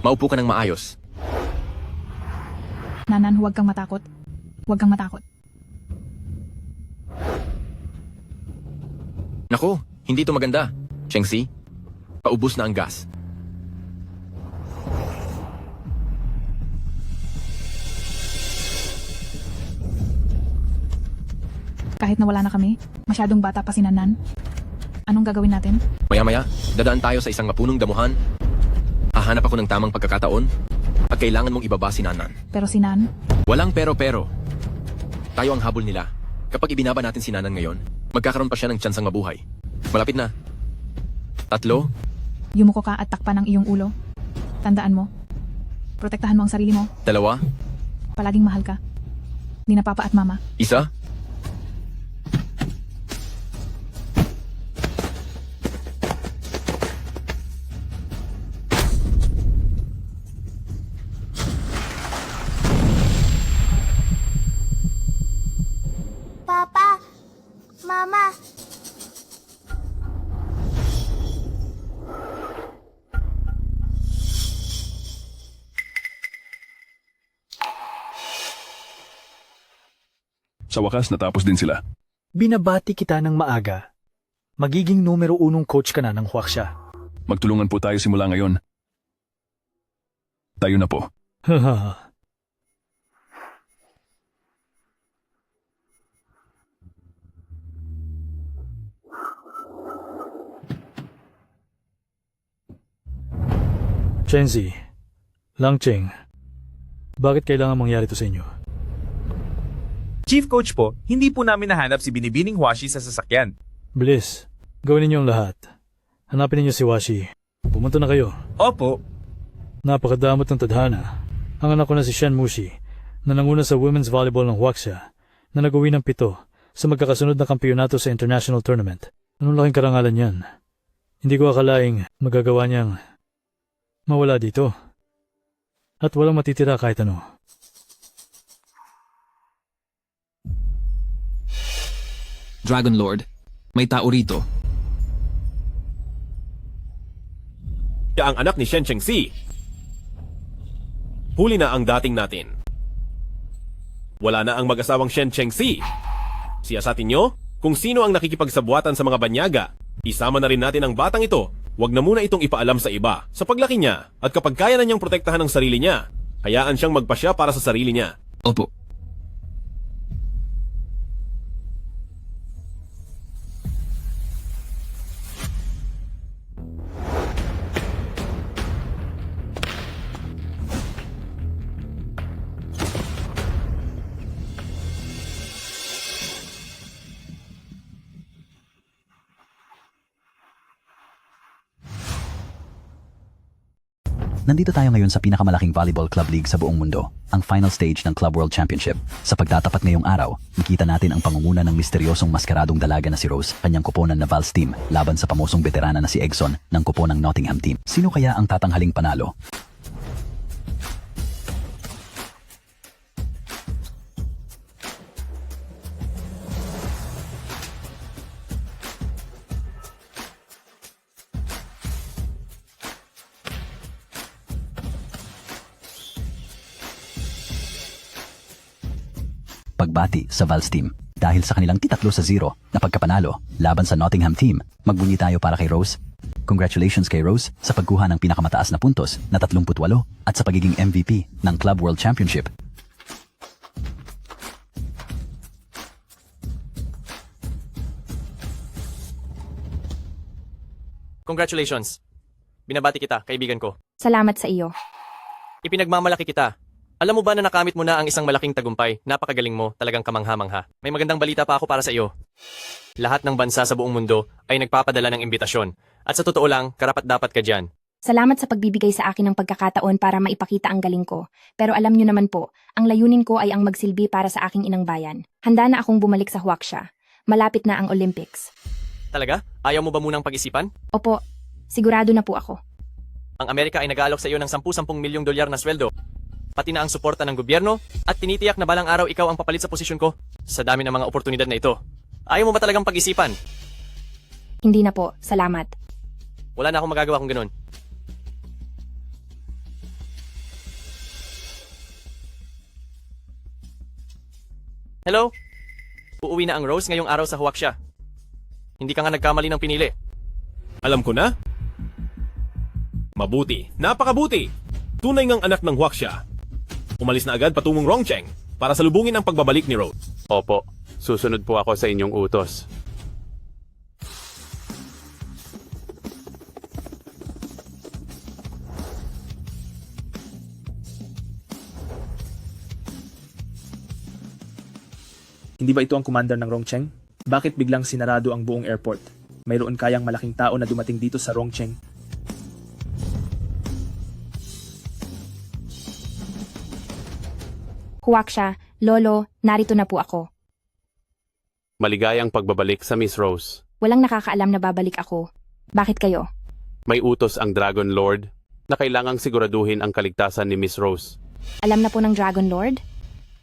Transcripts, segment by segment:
Maupo ka ng maayos. Nanan, huwag kang matakot. Huwag kang matakot. Naku, hindi ito maganda. Chengxi, paubos na ang gas. Kahit na wala na kami, masyadong bata pa si Nanan. Anong gagawin natin? Maya-maya, dadaan tayo sa isang mapunong damuhan. Hahanap ako ng tamang pagkakataon at kailangan mong ibaba si Nanan. Pero si Nan, Walang pero-pero. Tayo ang habol nila. Kapag ibinaba natin si Nanan ngayon, magkakaroon pa siya ng tsansang mabuhay. Malapit na. 3, yumuko ka at takpan ang iyong ulo. Tandaan mo, protektahan mo ang sarili mo. 2, Palaging mahal ka. Ni na papa at mama. 1. Papa! Mama! Sa wakas, natapos din sila. Binabati kita ng maaga. Magiging numero 1 coach ka na ng Huaxia. Magtulungan po tayo simula ngayon. Tayo na po. Haha. Chenzi, Langcheng, bakit kailangan mangyari to sa inyo? Chief Coach po, hindi po namin nahanap si Binibining Washi sa sasakyan. Bliss, gawin ninyo ang lahat. Hanapin ninyo si Washi. Pumunta na kayo. Opo, Napakadamot ng tadhana. Ang anak ko na si Shen Mushi, na nanguna sa women's volleyball ng Huaxia, na nag-uwi ng 7 sa magkakasunod na kampeonato sa international tournament. Anong laking karangalan yan? Hindi ko akalaing magagawa niyang mawala dito. At walang matitira kahit ano. Dragon Lord, may tao rito. Siya ang anak ni Shen Chengxi. Huli na ang dating natin. Wala na ang mag-asawang Shen Chengxi. Siyasatin nyo kung sino ang nakikipagsabuatan sa mga banyaga. Isama na rin natin ang batang ito. Huwag na muna itong ipaalam sa iba sa paglaki niya at kapag kaya na niyang protektahan ang sarili niya, hayaan siyang magpasya para sa sarili niya. Opo. Nandito tayo ngayon sa pinakamalaking volleyball club league sa buong mundo, ang final stage ng Club World Championship. Sa pagtatapat ngayong araw, makita natin ang pangunguna ng misteryosong maskaradong dalaga na si Rose, kanyang kuponan na Vals team, laban sa pamosong veterana na si Egson ng kupo ng Nottingham team. Sino kaya ang tatanghaling panalo? Pagbati sa Vals team. Dahil sa kanilang 3-0 na pagkapanalo laban sa Nottingham team, magbunyi tayo para kay Rose. Congratulations kay Rose sa pagkuha ng pinakamataas na puntos na 38 at sa pagiging MVP ng Club World Championship. Congratulations. Binabati kita, kaibigan ko. Salamat sa iyo. Ipinagmamalaki kita. Alam mo ba na nakamit mo na ang isang malaking tagumpay? Napakagaling mo, talagang kamangha-mangha. May magandang balita pa ako para sa iyo. Lahat ng bansa sa buong mundo ay nagpapadala ng imbitasyon. At sa totoo lang, karapat-dapat ka dyan. Salamat sa pagbibigay sa akin ng pagkakataon para maipakita ang galing ko. Pero alam niyo naman po, ang layunin ko ay ang magsilbi para sa aking inang bayan. Handa na akong bumalik sa Huaxia. Malapit na ang Olympics. Talaga? Ayaw mo ba munang pag-isipan? Opo, sigurado na po ako. Ang Amerika ay nag-aalok sa iyo ng 10-10 milyong dolyar na sweldo. Pati na ang suporta ng gobyerno at tinitiyak na balang araw ikaw ang papalit sa posisyon ko sa dami ng mga oportunidad na ito. Ayaw mo ba talagang pag-isipan? Hindi na po, salamat. Wala na akong magagawa kung ganun. Hello? Uuwi na ang Rose ngayong araw sa Huaxia. Hindi ka nga nagkamali ng pinili. Alam ko na. Mabuti. Napakabuti. Tunay ngang anak ng Huaxia. Umalis na agad patungong Rongcheng para salubungin ang pagbabalik ni Rose. Opo, susunod po ako sa inyong utos. Hindi ba ito ang commander ng Rongcheng? Bakit biglang sinarado ang buong airport? Mayroon kayang malaking tao na dumating dito sa Rongcheng. Huwaksha, Lolo, narito na po ako. Maligayang pagbabalik sa Miss Rose. Walang nakakaalam na babalik ako. Bakit kayo? May utos ang Dragon Lord na kailangang siguraduhin ang kaligtasan ni Miss Rose. Alam na po ng Dragon Lord?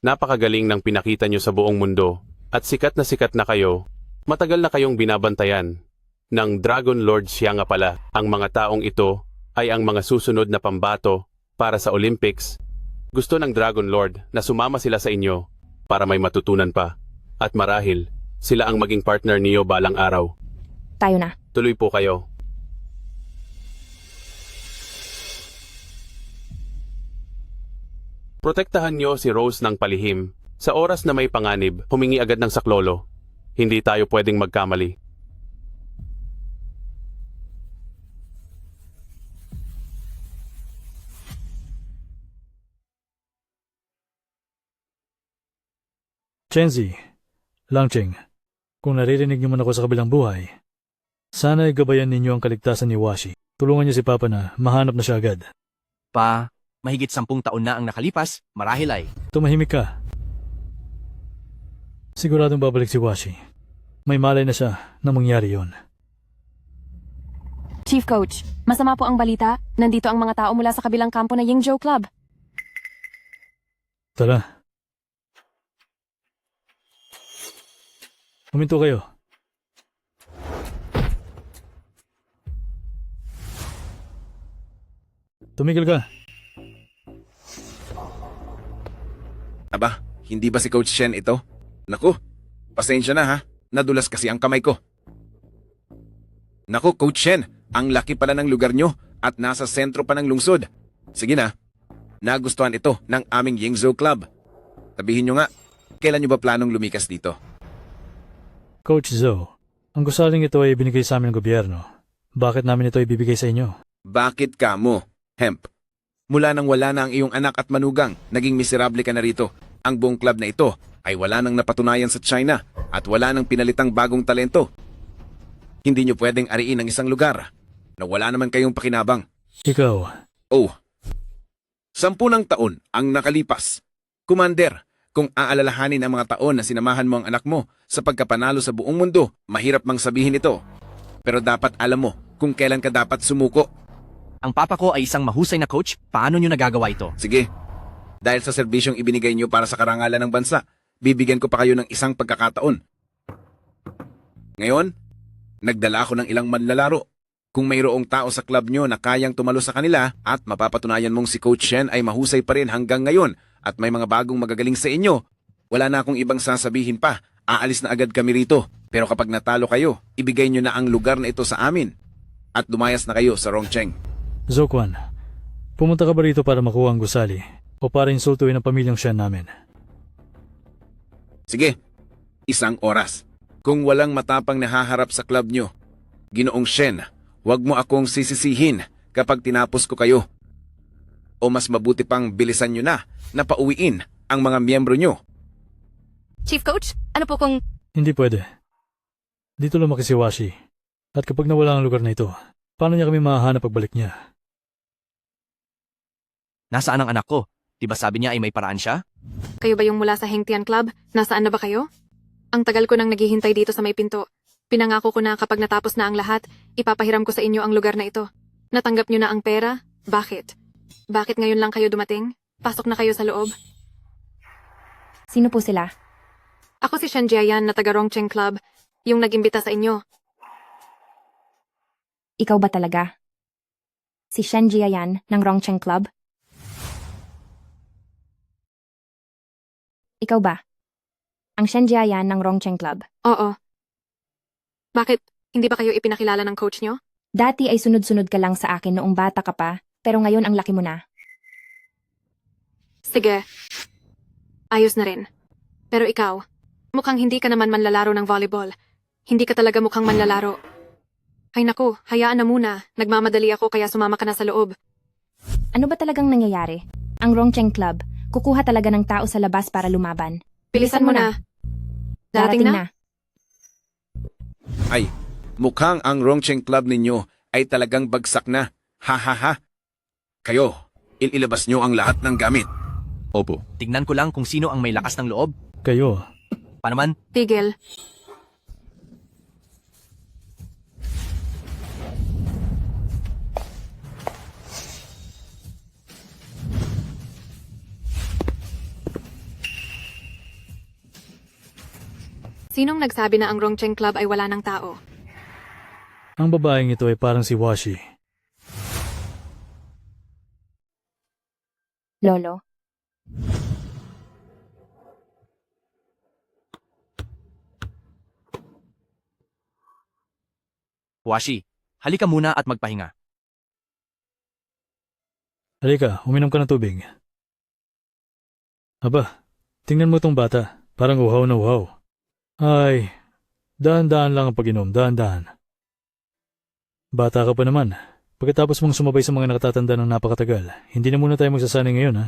Napakagaling ng pinakita nyo sa buong mundo at sikat na kayo. Matagal na kayong binabantayan ng Dragon Lord siya nga pala. Ang mga taong ito ay ang mga susunod na pambato para sa Olympics. Gusto ng Dragon Lord na sumama sila sa inyo para may matutunan pa. At marahil, sila ang maging partner niyo balang araw. Tayo na. Tuloy po kayo. Protektahan niyo si Rose ng palihim. Sa oras na may panganib, humingi agad ng saklolo. Hindi tayo pwedeng magkamali. Chenzi, Langcheng, kung naririnig niyo man ako sa kabilang buhay, sana ay gabayan ninyo ang kaligtasan ni Washi. Tulungan niyo si Papa na mahanap na siya agad. Pa, mahigit 10 taon na ang nakalipas, marahil ay. Tumahimik ka. Siguradong babalik si Washi. May malay na siya na mangyari yon. Chief Coach, masama po ang balita. Nandito ang mga tao mula sa kabilang kampo na Yingzhou Club. Tara. Huminto kayo. Tumigil ka. Aba, hindi ba si Coach Shen ito? Naku, pasensya na ha. Nadulas kasi ang kamay ko. Naku, Coach Shen, ang laki pala ng lugar nyo at nasa sentro pa ng lungsod. Sige na, nagustuhan ito ng aming Yingzhou Club. Sabihin nyo nga, kailan nyo ba planong lumikas dito? Coach Zhou, ang gusaling ito ay binigay sa amin ng gobyerno. Bakit namin ito ibibigay sa inyo? Bakit ka mo, Hemp? Mula nang wala na ang iyong anak at manugang, naging miserable ka na rito. Ang buong club na ito ay wala nang napatunayan sa China at wala nang pinalitang bagong talento. Hindi nyo pwedeng ariin ang isang lugar na wala naman kayong pakinabang. Ikaw. Oh, 10 taon ang nakalipas. Commander, kung aalalahanin ang mga taon na sinamahan mo ang anak mo sa pagkapanalo sa buong mundo, mahirap mang sabihin ito. Pero dapat alam mo kung kailan ka dapat sumuko. Ang papa ko ay isang mahusay na coach. Paano nyo nagagawa ito? Sige, dahil sa serbisyong ibinigay nyo para sa karangalan ng bansa, bibigyan ko pa kayo ng isang pagkakataon. Ngayon, nagdala ako ng ilang manlalaro. Kung mayroong tao sa club nyo na kayang tumalo sa kanila at mapapatunayan mong si Coach Shen ay mahusay pa rin hanggang ngayon at may mga bagong magagaling sa inyo, wala na akong ibang sasabihin pa. Aalis na agad kami rito. Pero kapag natalo kayo, ibigay nyo na ang lugar na ito sa amin. At lumayas na kayo sa Rongcheng. Zokwan, pumunta ka ba rito para makuha ang gusali o para insultuin ang pamilyang Shen namin? Sige, 1 oras. Kung walang matapang nahaharap sa club nyo, Ginoong Shen, huwag mo akong sisisihin kapag tinapos ko kayo. O mas mabuti pang bilisan nyo na pauwiin ang mga miyembro nyo. Chief Coach, ano po kung... Hindi pwede. Dito lumaki si Washi. At kapag nawala ang lugar na ito, paano niya kami mahahanap pagbalik niya? Nasaan ang anak ko? Diba sabi niya ay may paraan siya? Kayo ba yung mula sa Hengtian Club? Nasaan na ba kayo? Ang tagal ko nang naghihintay dito sa may pinto. Pinangako ko na kapag natapos na ang lahat, ipapahiram ko sa inyo ang lugar na ito. Natanggap niyo na ang pera? Bakit? Bakit ngayon lang kayo dumating? Pasok na kayo sa loob. Sino po sila? Ako si Shen Jiayan na taga Rongcheng Club, yung nag-imbita sa inyo. Ikaw ba talaga? Si Shen Jiayan ng Rongcheng Club? Ikaw ba? Ang Shen Jiayan ng Rongcheng Club. Oo. Bakit? Hindi ba kayo ipinakilala ng coach nyo? Dati ay sunod-sunod ka lang sa akin noong bata ka pa, pero ngayon ang laki mo na. Sige. Ayos na rin. Pero ikaw, mukhang hindi ka naman manlalaro ng volleyball. Hindi ka talaga mukhang manlalaro. Ay naku, hayaan na muna. Nagmamadali ako kaya sumama ka na sa loob. Ano ba talagang nangyayari? Ang Rongcheng Club, kukuha talaga ng tao sa labas para lumaban. Bilisan mo na. Darating na? Ay, mukhang ang Rongcheng Club ninyo ay talagang bagsak na. Ha ha ha. Kayo, ilabas nyo ang lahat ng gamit. Opo. Tignan ko lang kung sino ang may lakas ng loob. Kayo, Panaman, Tigil. Sinong nagsabi na ang Rongcheng Club ay wala ng tao? ang babaeng ito ay parang si Washi. Lolo, Washi, halika muna at magpahinga. Halika, uminom ka ng tubig. Aba, tingnan mo tong bata. Parang uhaw na uhaw. Ay, dahan-dahan lang ang pag-inom, dahan-dahan. Bata ka pa naman. Pagkatapos mong sumabay sa mga nakatatanda ng napakatagal, hindi na muna tayo magsasanay ngayon, ha?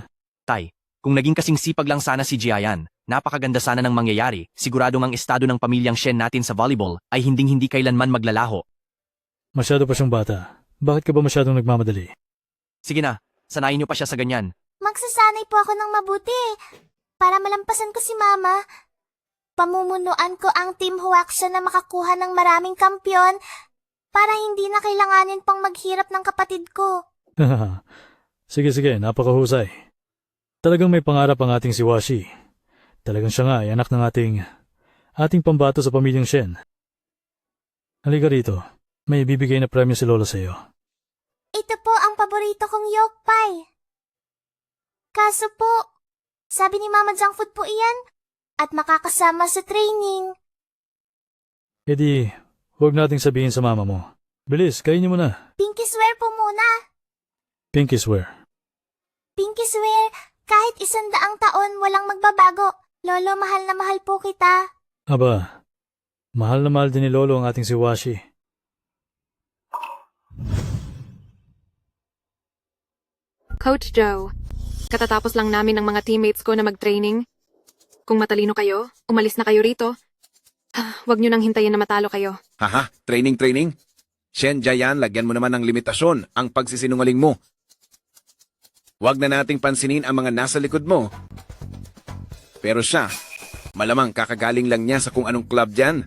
Tay, kung naging kasing sipag lang sana si Jiayan, napakaganda sana ng mangyayari, siguradong ang estado ng pamilyang Shen natin sa volleyball ay hinding-hindi kailanman maglalaho. Masyado pa siyang bata. Bakit ka ba masyadong nagmamadali? Sige na, sanayin niyo pa siya sa ganyan. Magsasanay po ako ng mabuti para malampasan ko si Mama. Pamumunuan ko ang Team Huaxia na makakuha ng maraming kampyon para hindi na kailanganin pang maghirap ng kapatid ko. Sige, napakahusay. Talagang may pangarap ang ating si Washi. Talagang siya nga ay anak ng ating pambato sa pamilyang Shen. Halika rito. May ibibigay na premyo si Lola sa iyo. Ito po ang paborito kong yokpai. Kaso po, sabi ni Mama junk food po iyan at makakasama sa training. E di, huwag nating sabihin sa mama mo. Bilis, kainin mo na. Pinky swear po muna. Pinky swear. Pinky swear, kahit 100 taon walang magbabago. Lolo, mahal na mahal po kita. Aba, mahal na mahal din ni Lolo ang ating si Washi. Coach Joe, katatapos lang namin ng mga teammates ko na mag-training. Kung matalino kayo, umalis na kayo rito. Huwag nyo nang hintayin na matalo kayo. Haha, training. Shen Jiayan, lagyan mo naman ng limitasyon ang pagsisinungaling mo. Huwag na nating pansinin ang mga nasa likod mo. Pero siya, malamang kakagaling lang niya sa kung anong club dyan.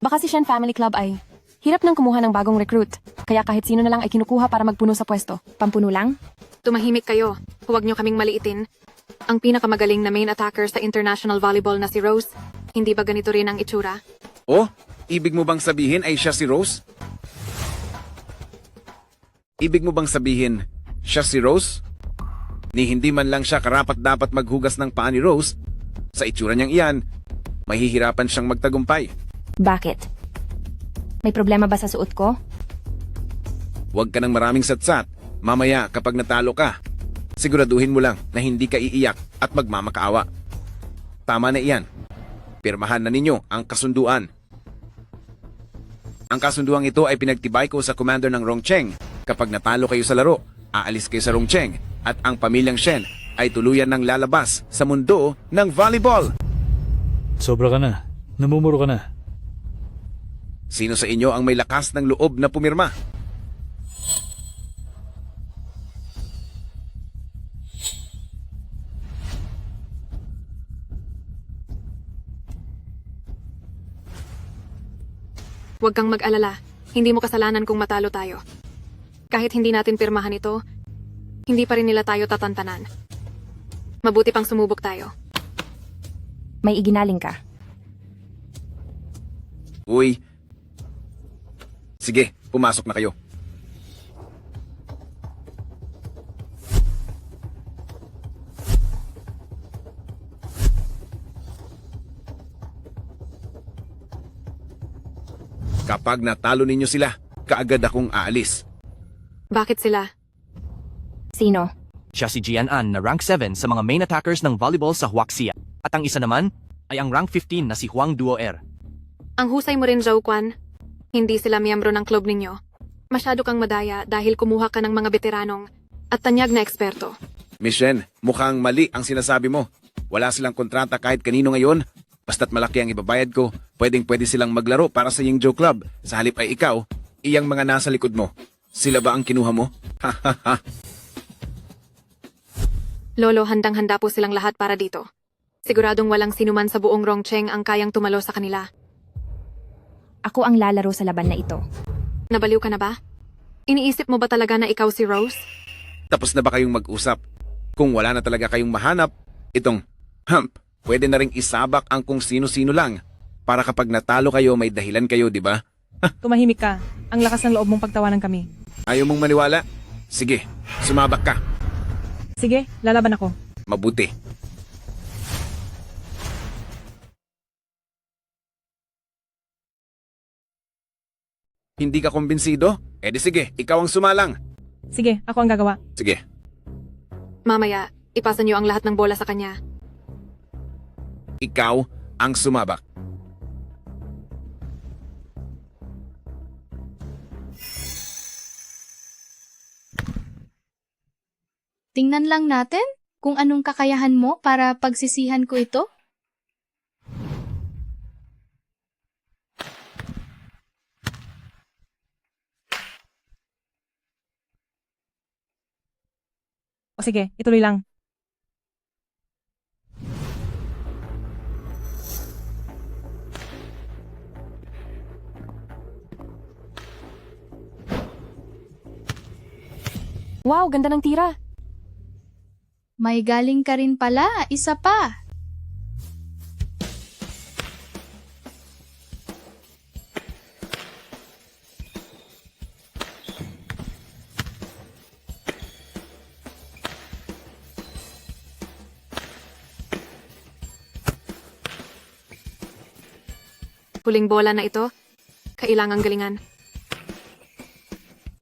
Baka si Shen Family Club ay hirap nang kumuha ng bagong recruit. Kaya kahit sino na lang ay kinukuha para magpuno sa pwesto. pampuno lang? Tumahimik kayo. Huwag nyo kaming maliitin. Ang pinakamagaling na main attacker sa international volleyball na si Rose, hindi ba ganito rin ang itsura? Oh, ibig mo bang sabihin ay siya si Rose? Ibig mo bang sabihin siya si Rose? Ni hindi man lang siya karapat-dapat maghugas ng paa ni Rose, sa itsura niyang iyan, mahihirapan siyang magtagumpay. Bakit? May problema ba sa suot ko? Huwag ka ng maraming satsat. Mamaya kapag natalo ka, siguraduhin mo lang na hindi ka iiyak at magmamakaawa. Tama na iyan. Pirmahan na ninyo ang kasunduan. Ang kasunduang ito ay pinagtibay ko sa commander ng Rongcheng. Kapag natalo kayo sa laro, aalis kayo sa Rongcheng at ang pamilyang Shen ay tuluyan ng lalabas sa mundo ng volleyball. Sobra ka na. Namumuro ka na. Sino sa inyo ang may lakas ng loob na pumirma? Huwag kang mag-alala. Hindi mo kasalanan kung matalo tayo. Kahit hindi natin pirmahan ito, hindi pa rin nila tayo tatantanan. Mabuti pang sumubok tayo. May iginaling ka. Uy. Sige, pumasok na kayo. Kapag natalo ninyo sila, kaagad akong aalis. Bakit sila? Sino? Siya si Jian An na rank 7 sa mga main attackers ng volleyball sa Huaxia. At ang isa naman ay ang rank 15 na si Huang Duoer. Ang husay mo rin, Zhou Quan. Hindi sila miyembro ng club ninyo. Masyado kang madaya dahil kumuha ka ng mga veteranong at tanyag na eksperto. Miss Shen, mukhang mali ang sinasabi mo. Wala silang kontrata kahit kanino ngayon. Basta't malaki ang ibabayad ko, pwedeng-pwede silang maglaro para sa Yingzhou Club. Sa halip ay ikaw, iyang mga nasa likod mo. Sila ba ang kinuha mo? Ha ha ha. Lolo, handang-handa po silang lahat para dito. Siguradong walang sinuman sa buong Rongcheng ang kayang tumalo sa kanila. Ako ang lalaro sa laban na ito. Nabaliw ka na ba? Iniisip mo ba talaga na ikaw si Rose? Tapos na ba kayong mag-usap? Kung wala na talaga kayong mahanap, itong pwede na ring isabak ang kung sino-sino lang. Para kapag natalo kayo, may dahilan kayo, di ba? Tumahimik ka. Ang lakas ng loob mong pagtawanan kami. Ayaw mong maniwala? Sige, sumabak ka. Sige, lalaban ako. Mabuti. Hindi ka kumbinsido? Eh di sige, ikaw ang sumalang. Sige, ako ang gagawa. Sige. Mamaya, ipasa niyo ang lahat ng bola sa kanya. Ikaw ang sumabak. Tingnan lang natin kung anong kakayahan mo para pagsisihan ko ito. O sige, ituloy lang. Wow, ganda ng tira. May galing ka rin pala, isa pa. Huling bola na ito, kailangang galingan.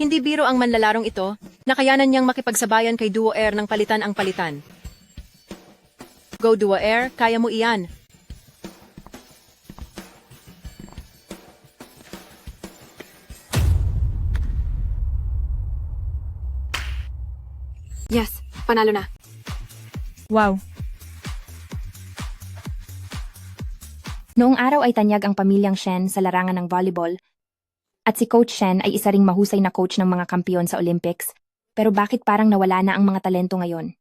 Hindi biro ang manlalarong ito, nakayanan niyang makipagsabayan kay Duo Air ng palitan ang palitan. Go Duo Air, kaya mo iyan. Yes, panalo na. Wow. Noong araw ay tanyag ang pamilyang Shen sa larangan ng volleyball at si Coach Shen ay isa ring mahusay na coach ng mga kampiyon sa Olympics. Pero bakit parang nawala na ang mga talento ngayon?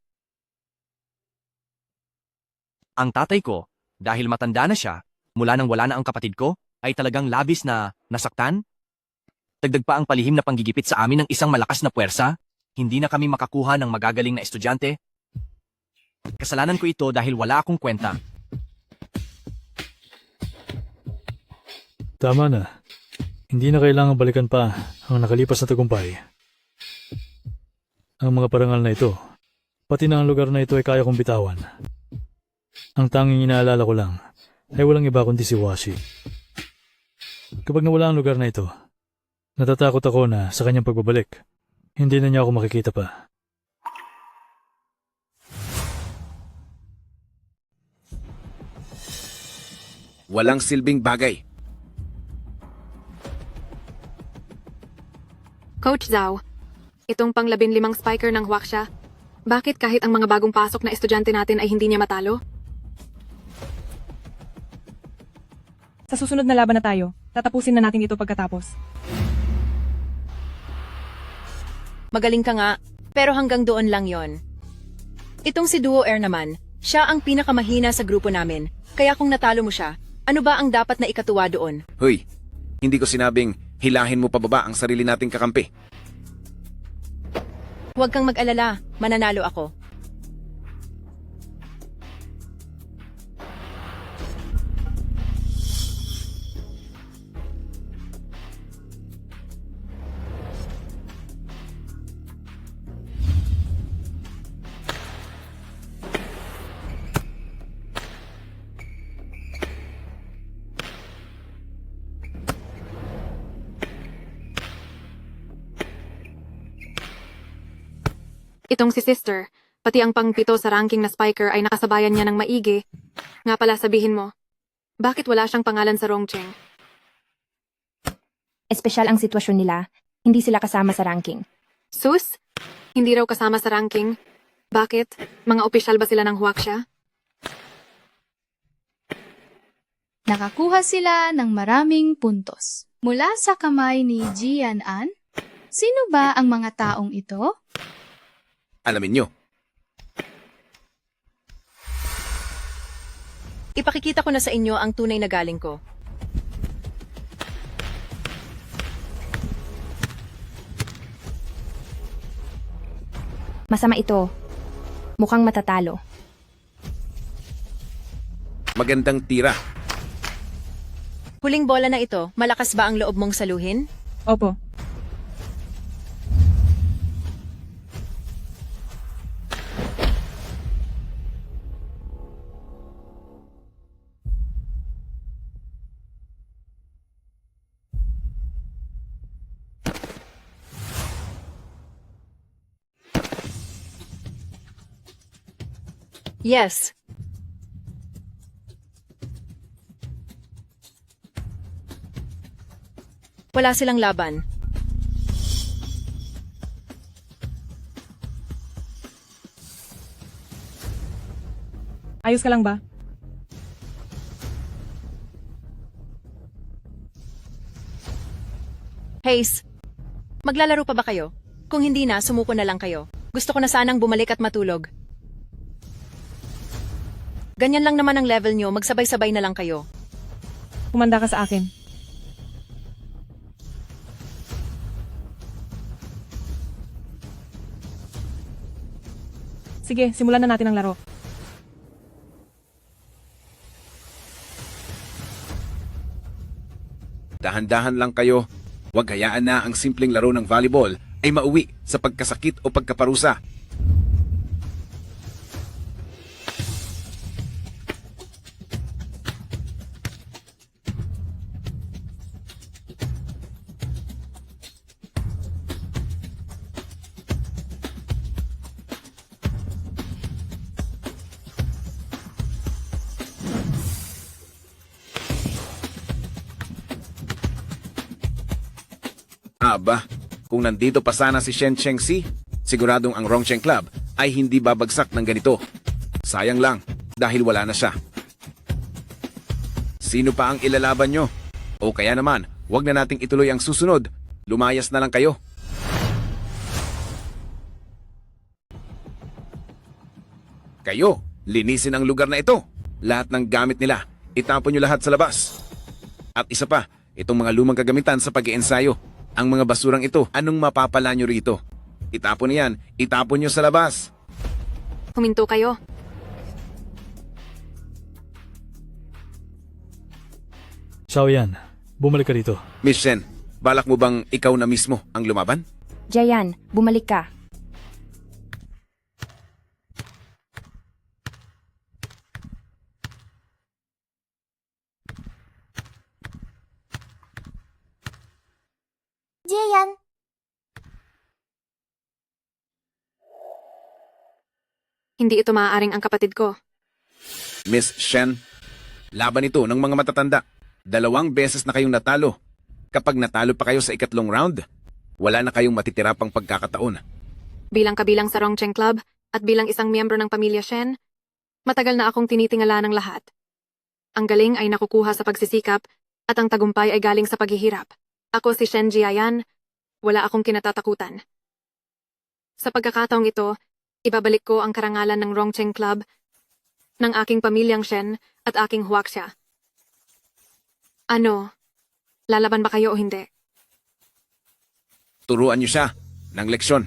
Ang tatay ko, dahil matanda na siya, mula nang wala na ang kapatid ko, ay talagang labis na nasaktan. Dagdag pa ang palihim na panggigipit sa amin ng isang malakas na puwersa, hindi na kami makakuha ng magagaling na estudyante. Kasalanan ko ito dahil wala akong kwenta. Tama na. Hindi na kailangang balikan pa ang nakalipas na tagumpay. Ang mga parangal na ito, pati na ang lugar na ito ay kaya kong bitawan. Ang tanging inaalala ko lang ay walang iba kundi si Washi. Kapag nawala ang lugar na ito, natatakot ako na sa kanyang pagbabalik, hindi na niya ako makikita pa. Walang silbing bagay. Coach Zhao, itong pang-15 spiker ng Huaxia, bakit kahit ang mga bagong pasok na estudyante natin ay hindi niya matalo? Sa susunod na laban na tayo, tatapusin na natin ito pagkatapos. Magaling ka nga, pero hanggang doon lang yon. Itong si Duo Air naman, siya ang pinakamahina sa grupo namin, kaya kung natalo mo siya, ano ba ang dapat na ikatuwa doon? Hoy, hindi ko sinabing hilahin mo pababa ang sarili nating kakampi. Huwag kang mag-alala, mananalo ako. Itong si sister, pati ang pangpito sa ranking na spiker ay nakasabayan niya ng maigi. Nga pala sabihin mo, bakit wala siyang pangalan sa Rongcheng? Espesyal ang sitwasyon nila, hindi sila kasama sa ranking. Sus? Hindi raw kasama sa ranking? Bakit? Mga opisyal ba sila ng Huaxia? Nakakuha sila ng maraming puntos. Mula sa kamay ni Jian An, sino ba ang mga taong ito? Alamin nyo. Ipakikita ko na sa inyo ang tunay na galing ko. Masama ito. Mukhang matatalo. Magandang tira. Huling bola na ito, malakas ba ang loob mong saluhin? Opo. Yes. Wala silang laban. Ayos ka lang ba? Hayes, maglalaro pa ba kayo? Kung hindi na, sumuko na lang kayo. Gusto ko na sanang bumalik at matulog. Ganyan lang naman ang level nyo, magsabay-sabay na lang kayo. Kumanda ka sa akin. Sige, simulan na natin ang laro. Dahan-dahan lang kayo. Huwag hayaan na ang simpleng laro ng volleyball ay mauwi sa pagkasakit o pagkaparusa. Aba, kung nandito pa sana si Shen Chengxi, siguradong ang Rongcheng Club ay hindi babagsak ng ganito. Sayang lang, dahil wala na siya. Sino pa ang ilalaban nyo? O kaya naman, wag na nating ituloy ang susunod. Lumayas na lang kayo. Kayo, linisin ang lugar na ito. Lahat ng gamit nila, itapon nyo lahat sa labas. At isa pa, itong mga lumang kagamitan sa pag-iensayo. Ang mga basurang ito, anong mapapala nyo rito? Itapon na yan, itapon nyo sa labas. Huminto kayo. Xiaoyan, bumalik ka dito. Miss Shen, balak mo bang ikaw na mismo ang lumaban? Jayan, bumalik ka. Jian, Hindi ito maaaring ang kapatid ko. Miss Shen, laban ito ng mga matatanda. 2 beses na kayong natalo. Kapag natalo pa kayo sa ikatlong round, wala na kayong matitira pang pagkakataon. Bilang kabilang sa Rongcheng Club at bilang isang miyembro ng pamilya Shen, matagal na akong tinitingala ng lahat. Ang galing ay nakukuha sa pagsisikap at ang tagumpay ay galing sa paghihirap. Ako si Shen Jiayan, wala akong kinatatakutan. Sa pagkakataong ito, ibabalik ko ang karangalan ng Rongcheng Club, ng aking pamilyang Shen at aking Huaxia. Ano? Lalaban ba kayo o hindi? Turuan niyo siya ng leksyon.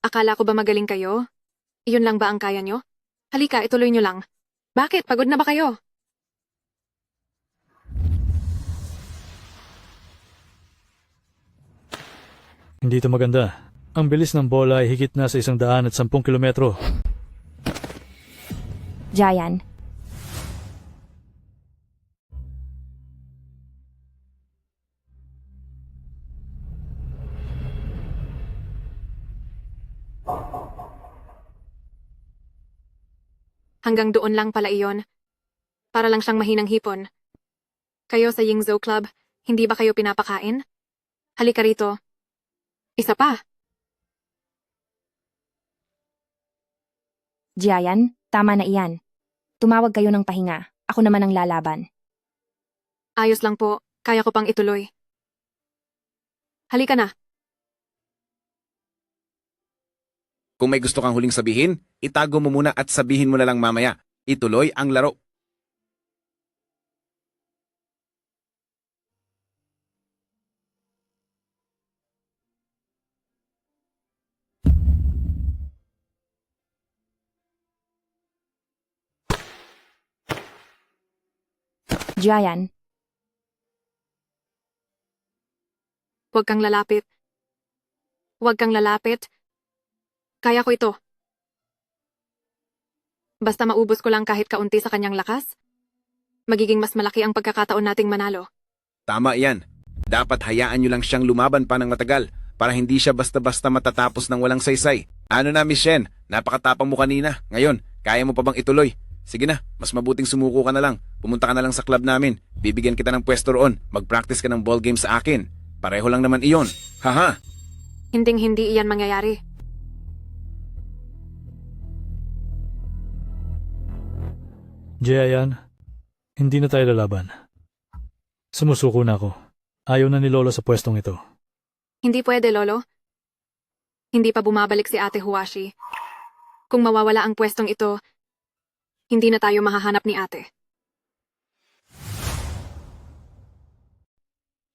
Akala ko ba magaling kayo? Iyon lang ba ang kaya nyo? Halika, ituloy nyo lang. Bakit? Pagod na ba kayo? Hindi ito maganda. Ang bilis ng bola ay higit na sa 110 kilometro. Jayan, Hanggang doon lang pala iyon. Para lang siyang mahinang hipon. Kayo sa Yingzhou Club, hindi ba kayo pinapakain? Halika rito. Isa pa. Jayan, tama na iyan. Tumawag kayo ng pahinga. Ako naman ang lalaban. Ayos lang po. Kaya ko pang ituloy. Halika na. Kung may gusto kang huling sabihin, itago mo muna at sabihin mo na lang mamaya. Ituloy ang laro. Jayan, Huwag kang lalapit. Huwag kang lalapit. Kaya ko ito. Basta maubos ko lang kahit kaunti sa kanyang lakas, magiging mas malaki ang pagkakataon nating manalo. Tama yan. Dapat hayaan nyo lang siyang lumaban pa ng matagal para hindi siya basta-basta matatapos ng walang saysay. Ano na, Miss Shen? Napakatapang mo kanina. Ngayon, kaya mo pa bang ituloy? Sige na, mas mabuting sumuko ka na lang. Pumunta ka na lang sa club namin. Bibigyan kita ng pwesto roon. Mag-practice ka ng ball game sa akin. Pareho lang naman iyon. Haha. Hinding-hindi iyan mangyayari. Jayan, hindi na tayo lalaban. Sumusuko na ako. Ayaw na ni Lolo sa pwestong ito. Hindi pwede, Lolo. Hindi pa bumabalik si Ate Huashi. Kung mawawala ang pwestong ito, hindi na tayo mahahanap ni Ate.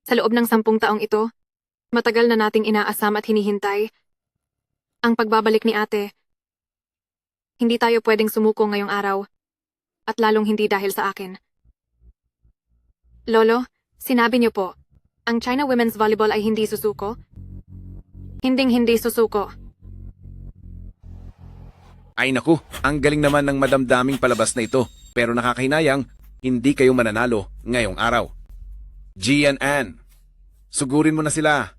Sa loob ng 10 taong ito, matagal na nating inaasam at hinihintay ang pagbabalik ni Ate. Hindi tayo pwedeng sumuko ngayong araw, at lalong hindi dahil sa akin. Lolo, sinabi niyo po, ang China Women's Volleyball ay hindi susuko? Hinding-hindi susuko. Ay naku, ang galing naman ng madamdaming palabas na ito. Pero nakakahinayang, hindi kayo mananalo ngayong araw. Gian Ann, sugurin mo na sila.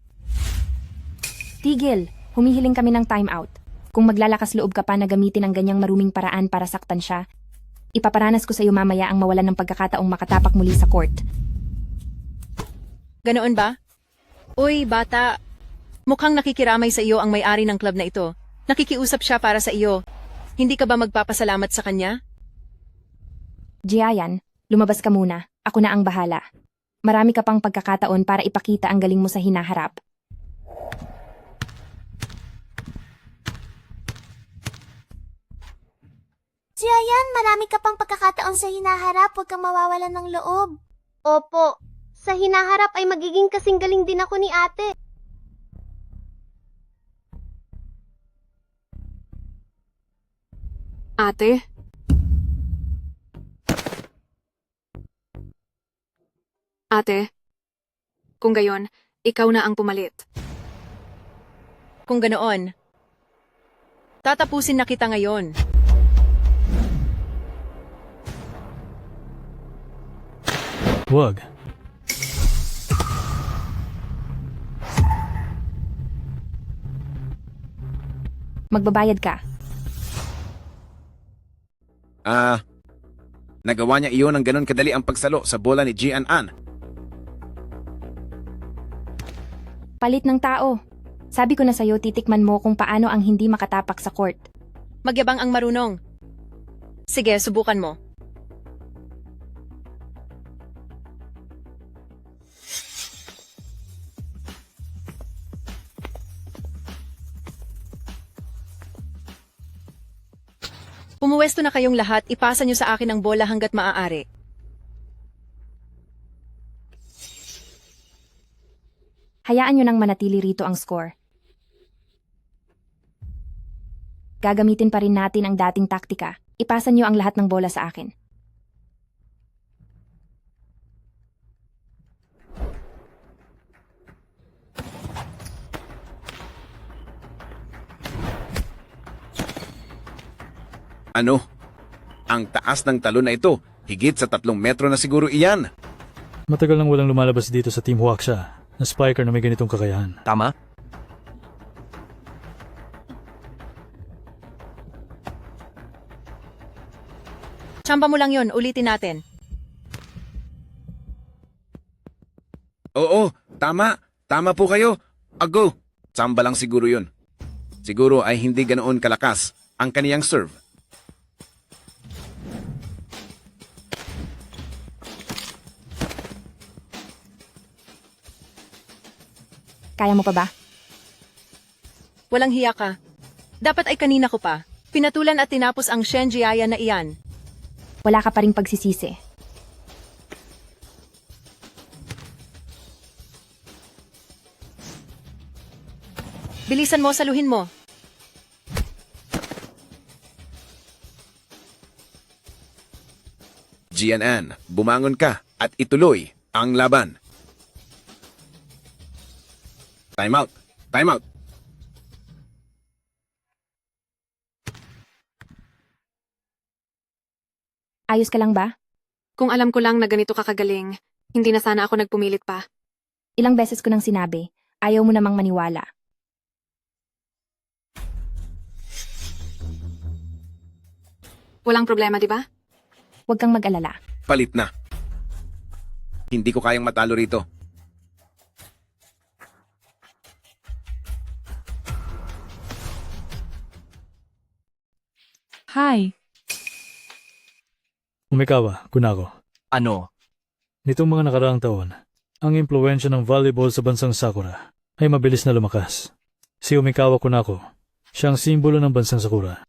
tigil. Humihiling kami ng timeout. Kung maglalakas loob ka pa na gamitin ang ganyang maruming paraan para saktan siya, ipaparanas ko sa iyo mamaya ang mawalan ng pagkakataong makatapak muli sa court. Ganoon ba? Uy, bata. Mukhang nakikiramay sa iyo ang may-ari ng club na ito. Nakikiusap siya para sa iyo. Hindi ka ba magpapasalamat sa kanya? Jiayan, lumabas ka muna. Ako na ang bahala. Marami ka pang pagkakataon para ipakita ang galing mo sa hinaharap. Jiayan, marami ka pang pagkakataon sa hinaharap. Huwag kang mawawalan ng loob. Opo. Sa hinaharap ay magiging kasing galing din ako ni ate. Ate? Ate, kung gayon, ikaw na ang pumalit. Kung ganoon, tatapusin na kita ngayon. Huwag. Magbabayad ka. Nagawa niya iyon ng ganon kadali ang pagsalo sa bola ni Gian Ann. Palit ng tao. Sabi ko na sa'yo, titikman mo kung paano ang hindi makatapak sa court. Magyabang ang marunong. Sige, subukan mo. Pumuwesto na kayong lahat, ipasa nyo sa akin ang bola hanggat maaari. Hayaan nyo nang manatili rito ang score. Gagamitin pa rin natin ang dating taktika. Ipasa nyo ang lahat ng bola sa akin. Ano? Ang taas ng talon na ito, higit sa 3 metro na siguro iyan. Matagal nang walang lumalabas dito sa Team Huaxia na spiker na may ganitong kakayahan. Tama? Tsamba mo lang yon, ulitin natin. Oo, tama. Tama po kayo. Ago. Samba lang siguro yun. Siguro ay hindi ganoon kalakas ang kaniyang serve. Kaya mo pa ba? Walang hiya ka. Dapat ay kanina ko pa. Pinatulan at tinapos ang Shen Jiaya na iyan. Wala ka pa ring pagsisisi. Bilisan mo, saluhin mo. Jianan, bumangon ka at ituloy ang laban. Time out. Time out. Ayos ka lang ba? Kung alam ko lang na ganito kakagaling, hindi na sana ako nagpumilit pa. Ilang beses ko nang sinabi, ayaw mo namang maniwala. Walang problema, di ba? Huwag kang mag-alala. Palit na. Hindi ko kayang matalo rito. Hi. Umikawa, Kunako. Ano? Nitong mga nakaraang taon, ang impluensya ng volleyball sa bansang Sakura ay mabilis na lumakas. Si Umikawa Kunako, siyang simbolo ng bansang Sakura.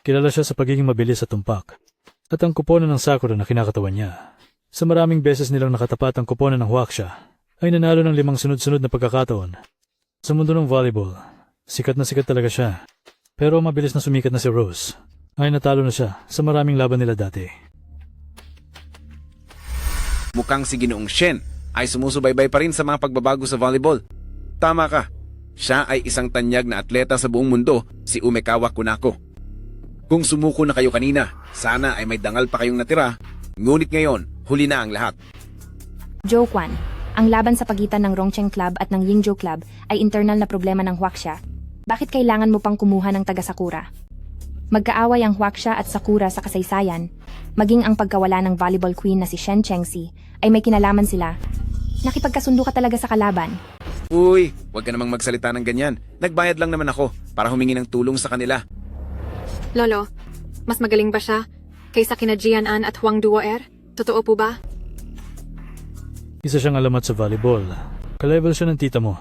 Kilala siya sa pagiging mabilis at tumpak, at ang kuponan ng Sakura na kinakatawan niya. Sa maraming beses nilang nakatapat ang kuponan ng Huaxia, ay nanalo ng 5 sunod-sunod na pagkakataon. Sa mundo ng volleyball, sikat na sikat talaga siya. Pero mabilis na sumikat na si Rose, ay natalo na siya sa maraming laban nila dati. Mukhang si Ginoong Shen ay sumusubaybay pa rin sa mga pagbabago sa volleyball. Tama ka. Siya ay isang tanyag na atleta sa buong mundo, si Umekawa Kunako. Kung sumuko na kayo kanina, sana ay may dangal pa kayong natira. Ngunit ngayon, huli na ang lahat. Joe Kwan, ang laban sa pagitan ng Rongcheng Club at ng Yingzhou Club ay internal na problema ng Huaxia. Bakit kailangan mo pang kumuha ng taga Sakura? Magkaaway ang Huaxia at Sakura sa kasaysayan. Maging ang pagkawala ng volleyball queen na si Shen Chengxi ay may kinalaman sila. Nakipagkasundo ka talaga sa kalaban. Uy, huwag ka namang magsalita ng ganyan. Nagbayad lang naman ako para humingi ng tulong sa kanila. Lolo, mas magaling ba siya kaysa kina Jianan at Huang Duoer? Totoo po ba? Isa siyang alamat sa volleyball. Ka-level siya ng tita mo.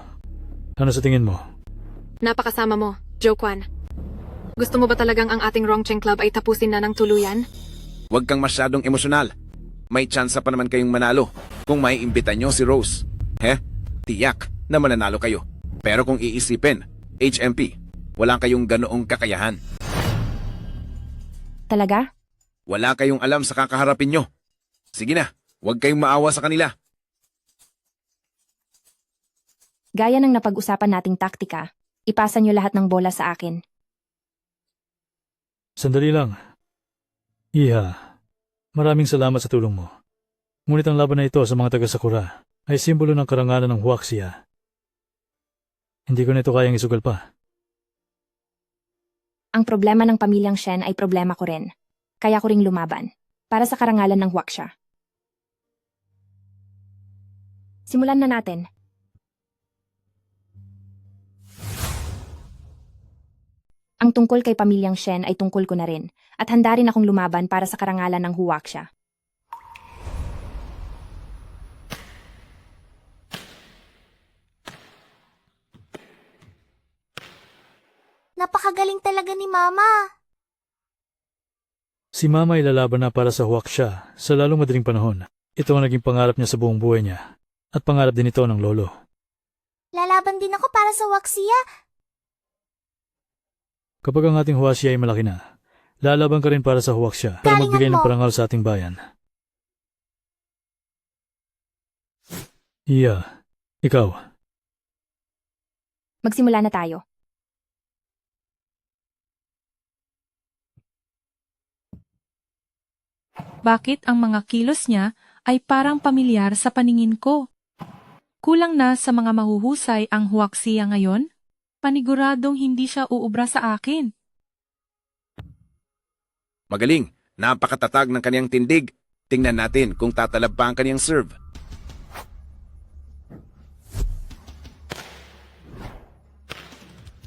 Ano sa tingin mo? Napakasama mo, Joe Kwan. Gusto mo ba talagang ang ating Rongcheng Club ay tapusin na ng tuluyan? Huwag kang masyadong emosyonal. May tsansa pa naman kayong manalo kung may imbita nyo si Rose. Tiyak na mananalo kayo. Pero kung iisipin, HMP, wala kayong ganoong kakayahan. Talaga? Wala kayong alam sa kakaharapin nyo. Sige na, huwag kayong maawa sa kanila. Gaya ng napag-usapan nating taktika, ipasa niyo lahat ng bola sa akin. Sandali lang. Iha, maraming salamat sa tulong mo. Ngunit ang laban na ito sa mga taga-Sakura ay simbolo ng karangalan ng Huaxia. Hindi ko na ito kayang isugal pa. Ang problema ng pamilyang Shen ay problema ko rin. Kaya ko ring lumaban. Para sa karangalan ng Huaxia. Simulan na natin. Ang tungkol kay pamilyang Shen ay tungkol ko na rin, at handa rin akong lumaban para sa karangalan ng Huaxia. Napakagaling talaga ni Mama. Si Mama ay lalaban na para sa Huaxia sa lalong madaling panahon. Ito ang naging pangarap niya sa buong buhay niya, at pangarap din ito ng lolo. Lalaban din ako para sa Huaxia. Kapag ang ating Huaxia ay malaki na, lalaban ka rin para sa Huaxia para magbigay ng parangal sa ating bayan. Iya, ikaw. Magsimula na tayo. Bakit ang mga kilos niya ay parang pamilyar sa paningin ko? Kulang na sa mga mahuhusay ang huwaksiya ngayon? Paniguradong hindi siya uubra sa akin. Magaling. Napakatatag ng kaniyang tindig. Tingnan natin kung tatalab pa ang kaniyang serve.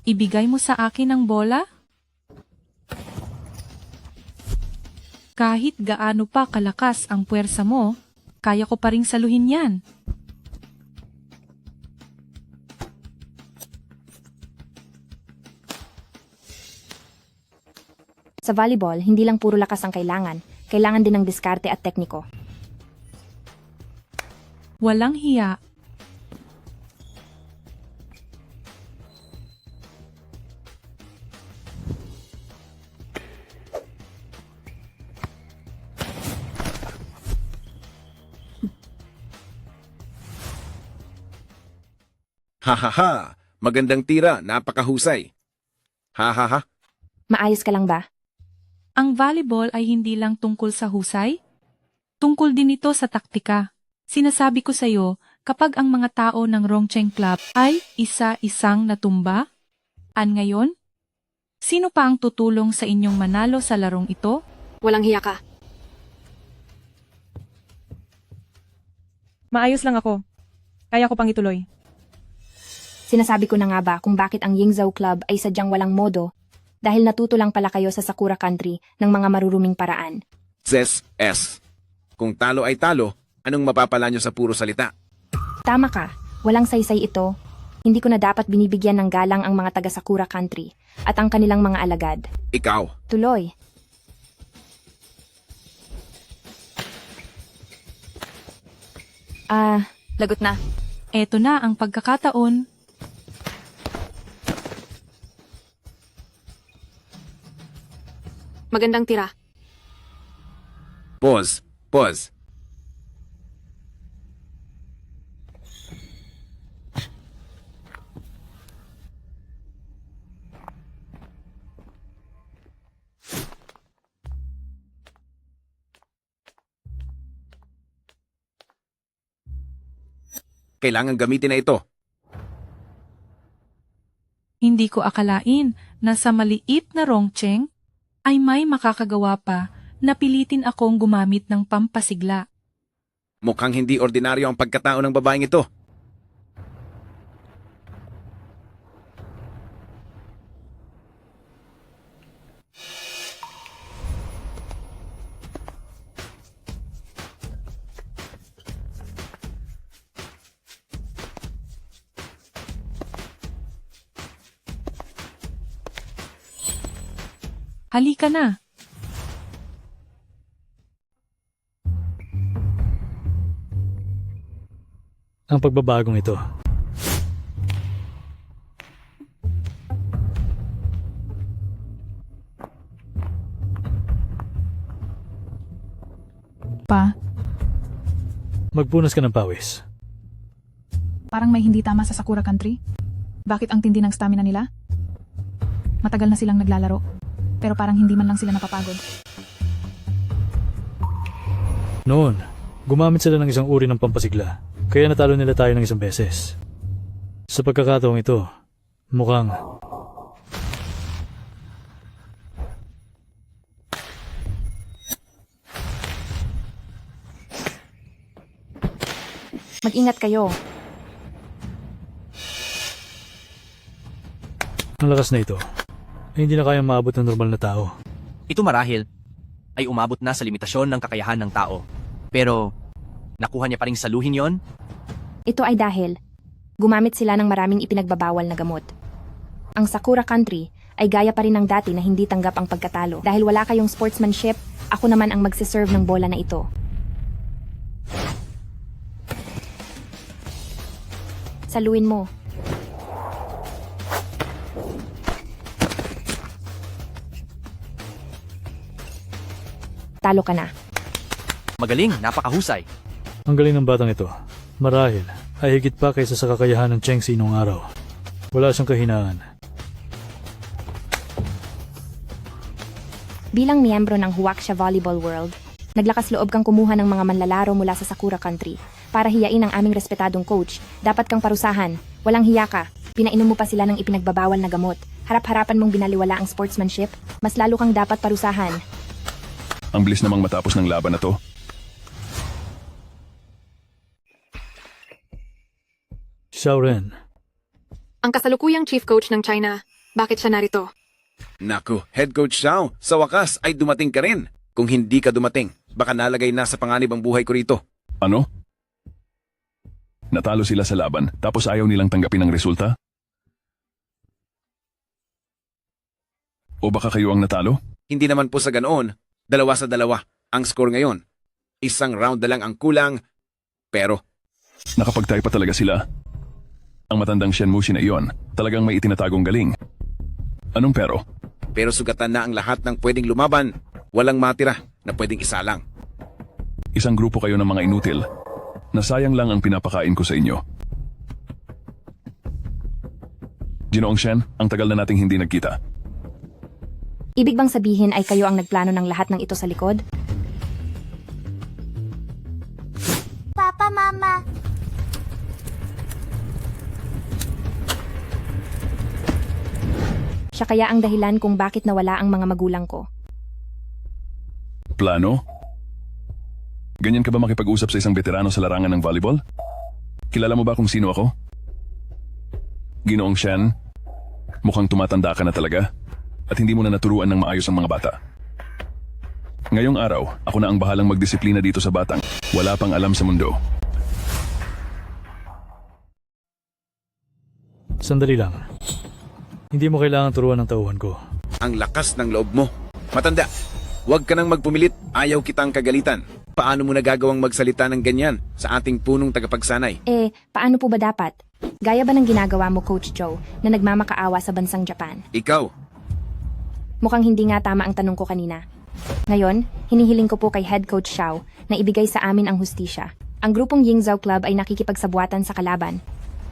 Ibigay mo sa akin ang bola? Kahit gaano pa kalakas ang puwersa mo, kaya ko pa ring saluhin yan. Sa volleyball, hindi lang puro lakas ang kailangan. Kailangan din ng diskarte at tekniko. Walang hiya. Ha. Magandang tira. Napakahusay. Ha. Maayos ka lang ba? Ang volleyball ay hindi lang tungkol sa husay. Tungkol din ito sa taktika. Sinasabi ko sa iyo, kapag ang mga tao ng Rongcheng Club ay isa-isang natumba, ngayon, sino pa ang tutulong sa inyong manalo sa larong ito? Walang hiya ka. Maayos lang ako. Kaya ko pang ituloy. Sinasabi ko na nga ba kung bakit ang Yingzhou Club ay sadyang walang modo dahil natuto lang pala kayo sa Sakura Country ng mga maruruming paraan. Ses S. Kung talo ay talo, anong mapapala nyo sa puro salita? Tama ka, walang saysay ito. Hindi ko na dapat binibigyan ng galang ang mga taga Sakura Country at ang kanilang mga alagad. Ikaw. Tuloy. Lagot na. Eto na ang pagkakataon. Magandang tira. Pause. Kailangan gamitin na ito. Hindi ko akalain na sa maliit na Rongcheng ay may makakagawa pa na pilitin akong gumamit ng pampasigla. Mukhang hindi ordinaryo ang pagkatao ng babaeng ito. Halika na. Ang pagbabagong ito. Pa, Magpunas ka ng pawis. parang may hindi tama sa Sakura Country. Bakit ang tindi ng stamina nila? Matagal na silang naglalaro, pero parang hindi man lang sila napapagod. Noon, gumamit sila ng isang uri ng pampasigla, kaya natalo nila tayo ng isang beses. Sa pagkakataong ito, mukhang Mag-ingat kayo. ang lakas na ito ay hindi na kayang maabot ng normal na tao. Ito marahil ay umabot na sa limitasyon ng kakayahan ng tao. Pero, nakuha niya pa ring saluhin yon? Ito ay dahil gumamit sila ng maraming ipinagbabawal na gamot. Ang Sakura Country ay gaya pa rin ng dati na hindi tanggap ang pagkatalo. Dahil wala kayong sportsmanship, ako naman ang magsiserve ng bola na ito. Saluin mo. Talo ka na. Magaling, napakahusay. Ang galing ng batang ito. Marahil ay higit pa kaysa sa kakayahan ng Chengxi noong araw. Wala siyang kahinaan. Bilang miyembro ng Huaxia Volleyball World, Naglakas loob kang kumuha ng mga manlalaro mula sa Sakura Country. Para hiyain ang aming respetadong coach, dapat kang parusahan. Walang hiya ka. Pinainom mo pa sila ng ipinagbabawal na gamot. Harap-harapan mong binaliwala ang sportsmanship. Mas lalo kang dapat parusahan. Ang bilis namang matapos ng laban na to. Xiaoren, Ang kasalukuyang chief coach ng China. Bakit siya narito? Naku, Head Coach Xiao, sa wakas ay dumating ka rin. Kung hindi ka dumating, baka nalagay na sa panganib ang buhay ko rito. Ano? Natalo sila sa laban, tapos ayaw nilang tanggapin ang resulta? O baka kayo ang natalo? Hindi naman po sa ganoon. 2-2 ang score ngayon. Isang round na lang ang kulang, pero Nakapagtay pa talaga sila. Ang matandang Shen Mushi na iyon, talagang may itinatagong galing. Anong pero? pero sugatan na ang lahat ng pwedeng lumaban. Walang matira na pwedeng isalang. Isang grupo kayo ng mga inutil. Nasayang lang ang pinapakain ko sa inyo. Ginoong Shen, ang tagal na nating hindi nagkita. Ibig bang sabihin ay kayo ang nagplano ng lahat ng ito sa likod? Papa, Mama. Siya kaya ang dahilan kung bakit nawala ang mga magulang ko. Plano? Ganyan ka ba makipag-usap sa isang veterano sa larangan ng volleyball? Kilala mo ba kung sino ako? Ginoong Shen, mukhang tumatanda ka na talaga at hindi mo na naturuan ng maayos ang mga bata. Ngayong araw, ako na ang bahalang magdisiplina dito sa batang wala pang alam sa mundo. Sandali lang. Hindi mo kailangan turuan ng tauhan ko. Ang lakas ng loob mo. Matanda, huwag ka nang magpumilit. Ayaw kitang kagalitan. Paano mo nagagawang magsalita ng ganyan sa ating punong tagapagsanay? Paano po ba dapat? Gaya ba ng ginagawa mo, Coach Joe, na nagmamakaawa sa bansang Japan? Ikaw, Mukhang hindi nga tama ang tanong ko kanina. Ngayon, hinihiling ko po kay Head Coach Xiao na ibigay sa amin ang hustisya. Ang grupong Yingzhou Club ay nakikipagsabuatan sa kalaban,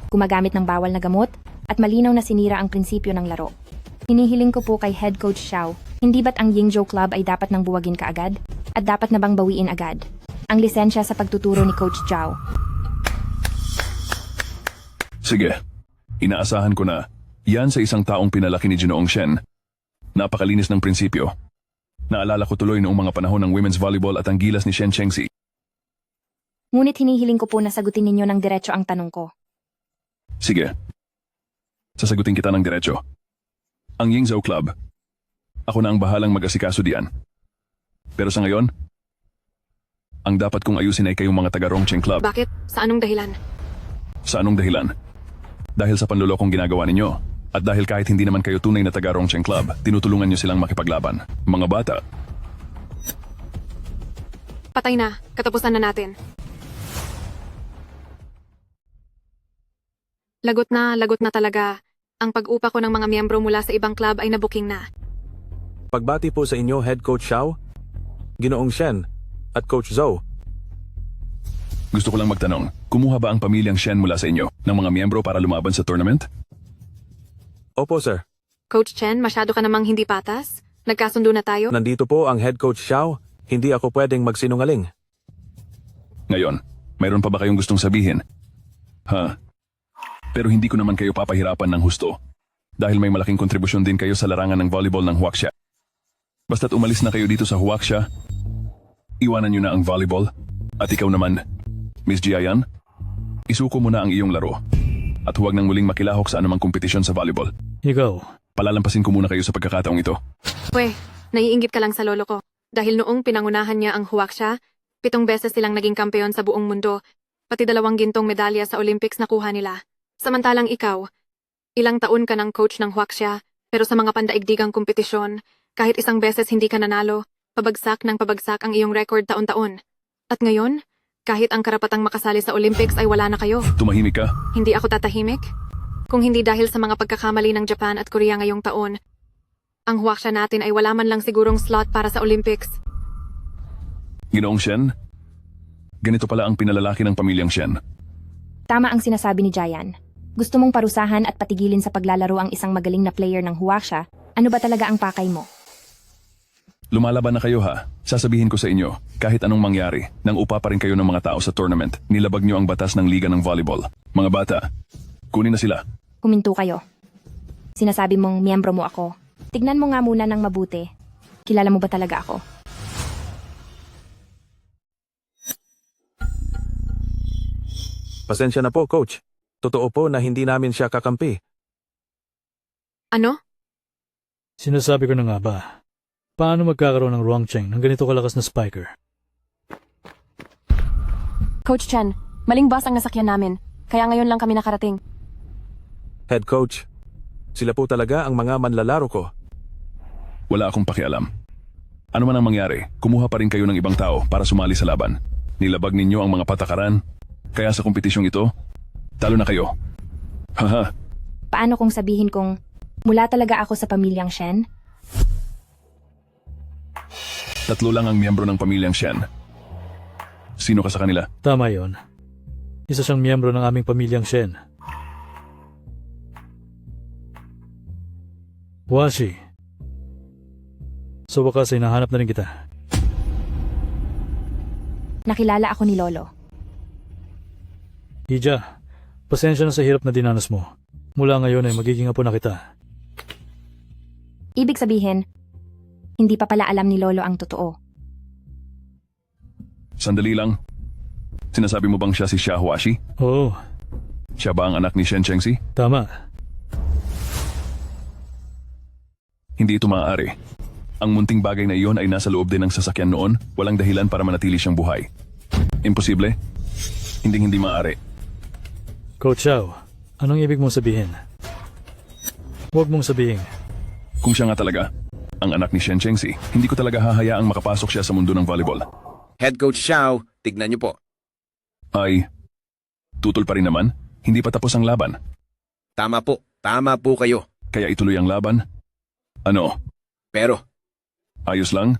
gumagamit ng bawal na gamot, at malinaw na sinira ang prinsipyo ng laro. Hinihiling ko po kay Head Coach Xiao, hindi ba't ang Yingzhou Club ay dapat nang buwagin kaagad? At dapat na bang bawiin agad? Ang lisensya sa pagtuturo ni Coach Zhao. Sige, inaasahan ko na yan sa isang taong pinalaki ni Ginoong Shen. Napakalinis ng prinsipyo. Naalala ko tuloy noong mga panahon ng women's volleyball at ang gilas ni Shen Chengxi. Ngunit hinihiling ko po na sagutin ninyo ng diretso ang tanong ko. Sige, sasagutin kita ng diretso. Ang Yingzhou Club, ako na ang bahalang mag-asikaso diyan. Pero sa ngayon, ang dapat kong ayusin ay kayong mga taga-Rongcheng Club. Bakit? Sa anong dahilan? Sa anong dahilan? Dahil sa panlolokong ginagawa ninyo. At dahil kahit hindi naman kayo tunay na taga-Rongcheng Club, tinutulungan nyo silang makipaglaban. Mga bata. Patay na. Katapusan na natin. Lagot na talaga. Ang pag-upa ko ng mga miyembro mula sa ibang club ay nabuking na. Pagbati po sa inyo, Head Coach Xiao, Ginoong Shen, at Coach Zhou. Gusto ko lang magtanong, kumuha ba ang pamilyang Shen mula sa inyo ng mga miyembro para lumaban sa tournament? Opo, sir. Coach Chen, masyado ka namang hindi patas? Nagkasundo na tayo? Nandito po ang Head Coach Xiao. Hindi ako pwedeng magsinungaling. Ngayon, mayroon pa ba kayong gustong sabihin? Ha? Pero hindi ko naman kayo papahirapan ng husto. Dahil may malaking kontribusyon din kayo sa larangan ng volleyball ng Huaxia. Basta't umalis na kayo dito sa Huaxia, iwanan nyo na ang volleyball. At ikaw naman, Miss Jiayan, isuko mo na ang iyong laro. At huwag nang muling makilahok sa anumang kompetisyon sa volleyball. Ikaw. Palalampasin ko muna kayo sa pagkakataong ito. Naiinggit ka lang sa lolo ko. Dahil noong pinangunahan niya ang Huaxia, 7 beses silang naging kampeon sa buong mundo, pati 2 gintong medalya sa Olympics nakuha nila. Samantalang ikaw, ilang taon ka ng coach ng Huaxia, pero sa mga pandaigdigang kompetisyon, kahit 1 beses hindi ka nanalo, pabagsak ang iyong record taon-taon. At ngayon, kahit ang karapatang makasali sa Olympics ay wala na kayo. Tumahimik ka? Hindi ako tatahimik. Kung hindi dahil sa mga pagkakamali ng Japan at Korea ngayong taon, ang Huaxia natin ay wala man lang sigurong slot para sa Olympics. Ginoong Shen, ganito pala ang pinalalaki ng pamilyang Shen. Tama ang sinasabi ni Jiayan. Gusto mong parusahan at patigilin sa paglalaro ang isang magaling na player ng Huaxia, ano ba talaga ang pakay mo? Lumalaban na kayo ha. Sasabihin ko sa inyo, kahit anong mangyari, nang upa pa rin kayo ng mga tao sa tournament, nilabag nyo ang batas ng Liga ng Volleyball. Mga bata, kunin na sila. Huminto kayo. Sinasabi mong miyembro mo ako. Tignan mo nga muna ng mabuti. Kilala mo ba talaga ako? Pasensya na po, Coach. Totoo po na hindi namin siya kakampi. Ano? Sinasabi ko na nga ba, paano magkakaroon ng Rongcheng ng ganito kalakas na spiker? Coach Chen, maling bus ang nasakyan namin. Kaya ngayon lang kami nakarating. Head Coach, sila po talaga ang mga manlalaro ko. Wala akong pakialam. Ano man ang mangyari, kumuha pa rin kayo ng ibang tao para sumali sa laban. Nilabag ninyo ang mga patakaran, kaya sa kompetisyong ito, talo na kayo. Haha. Paano kung sabihin kong mula talaga ako sa pamilyang Shen? 3 lang ang miyembro ng pamilyang Shen. Sino ka sa kanila? Tama yon. Isa siyang miyembro ng aming pamilyang Shen. Washi. Sa wakas ay nahanap na rin kita. Nakilala ako ni Lolo. Hija, pasensya na sa hirap na dinanas mo. Mula ngayon ay magiging apo na kita. Ibig sabihin, hindi pa pala alam ni Lolo ang totoo. Sandali lang. Sinasabi mo bang siya si Xia Huashi? Oo. Siya ba ang anak ni Shen Chengxi? Tama. Hindi ito maaari. Ang munting bagay na iyon ay nasa loob din ng sasakyan noon, walang dahilan para manatili siyang buhay. Imposible? Hindi maaari. Coach Xiao, anong ibig mong sabihin? Huwag mong sabihin. Kung siya nga talaga, ang anak ni Shen Chengxi, hindi ko talaga hahayaang makapasok siya sa mundo ng volleyball. Head Coach Xiao, tignan niyo po. Ay, tutol pa rin naman, hindi pa tapos ang laban. Tama po kayo. Kaya ituloy ang laban? Ano? Pero, ayos lang,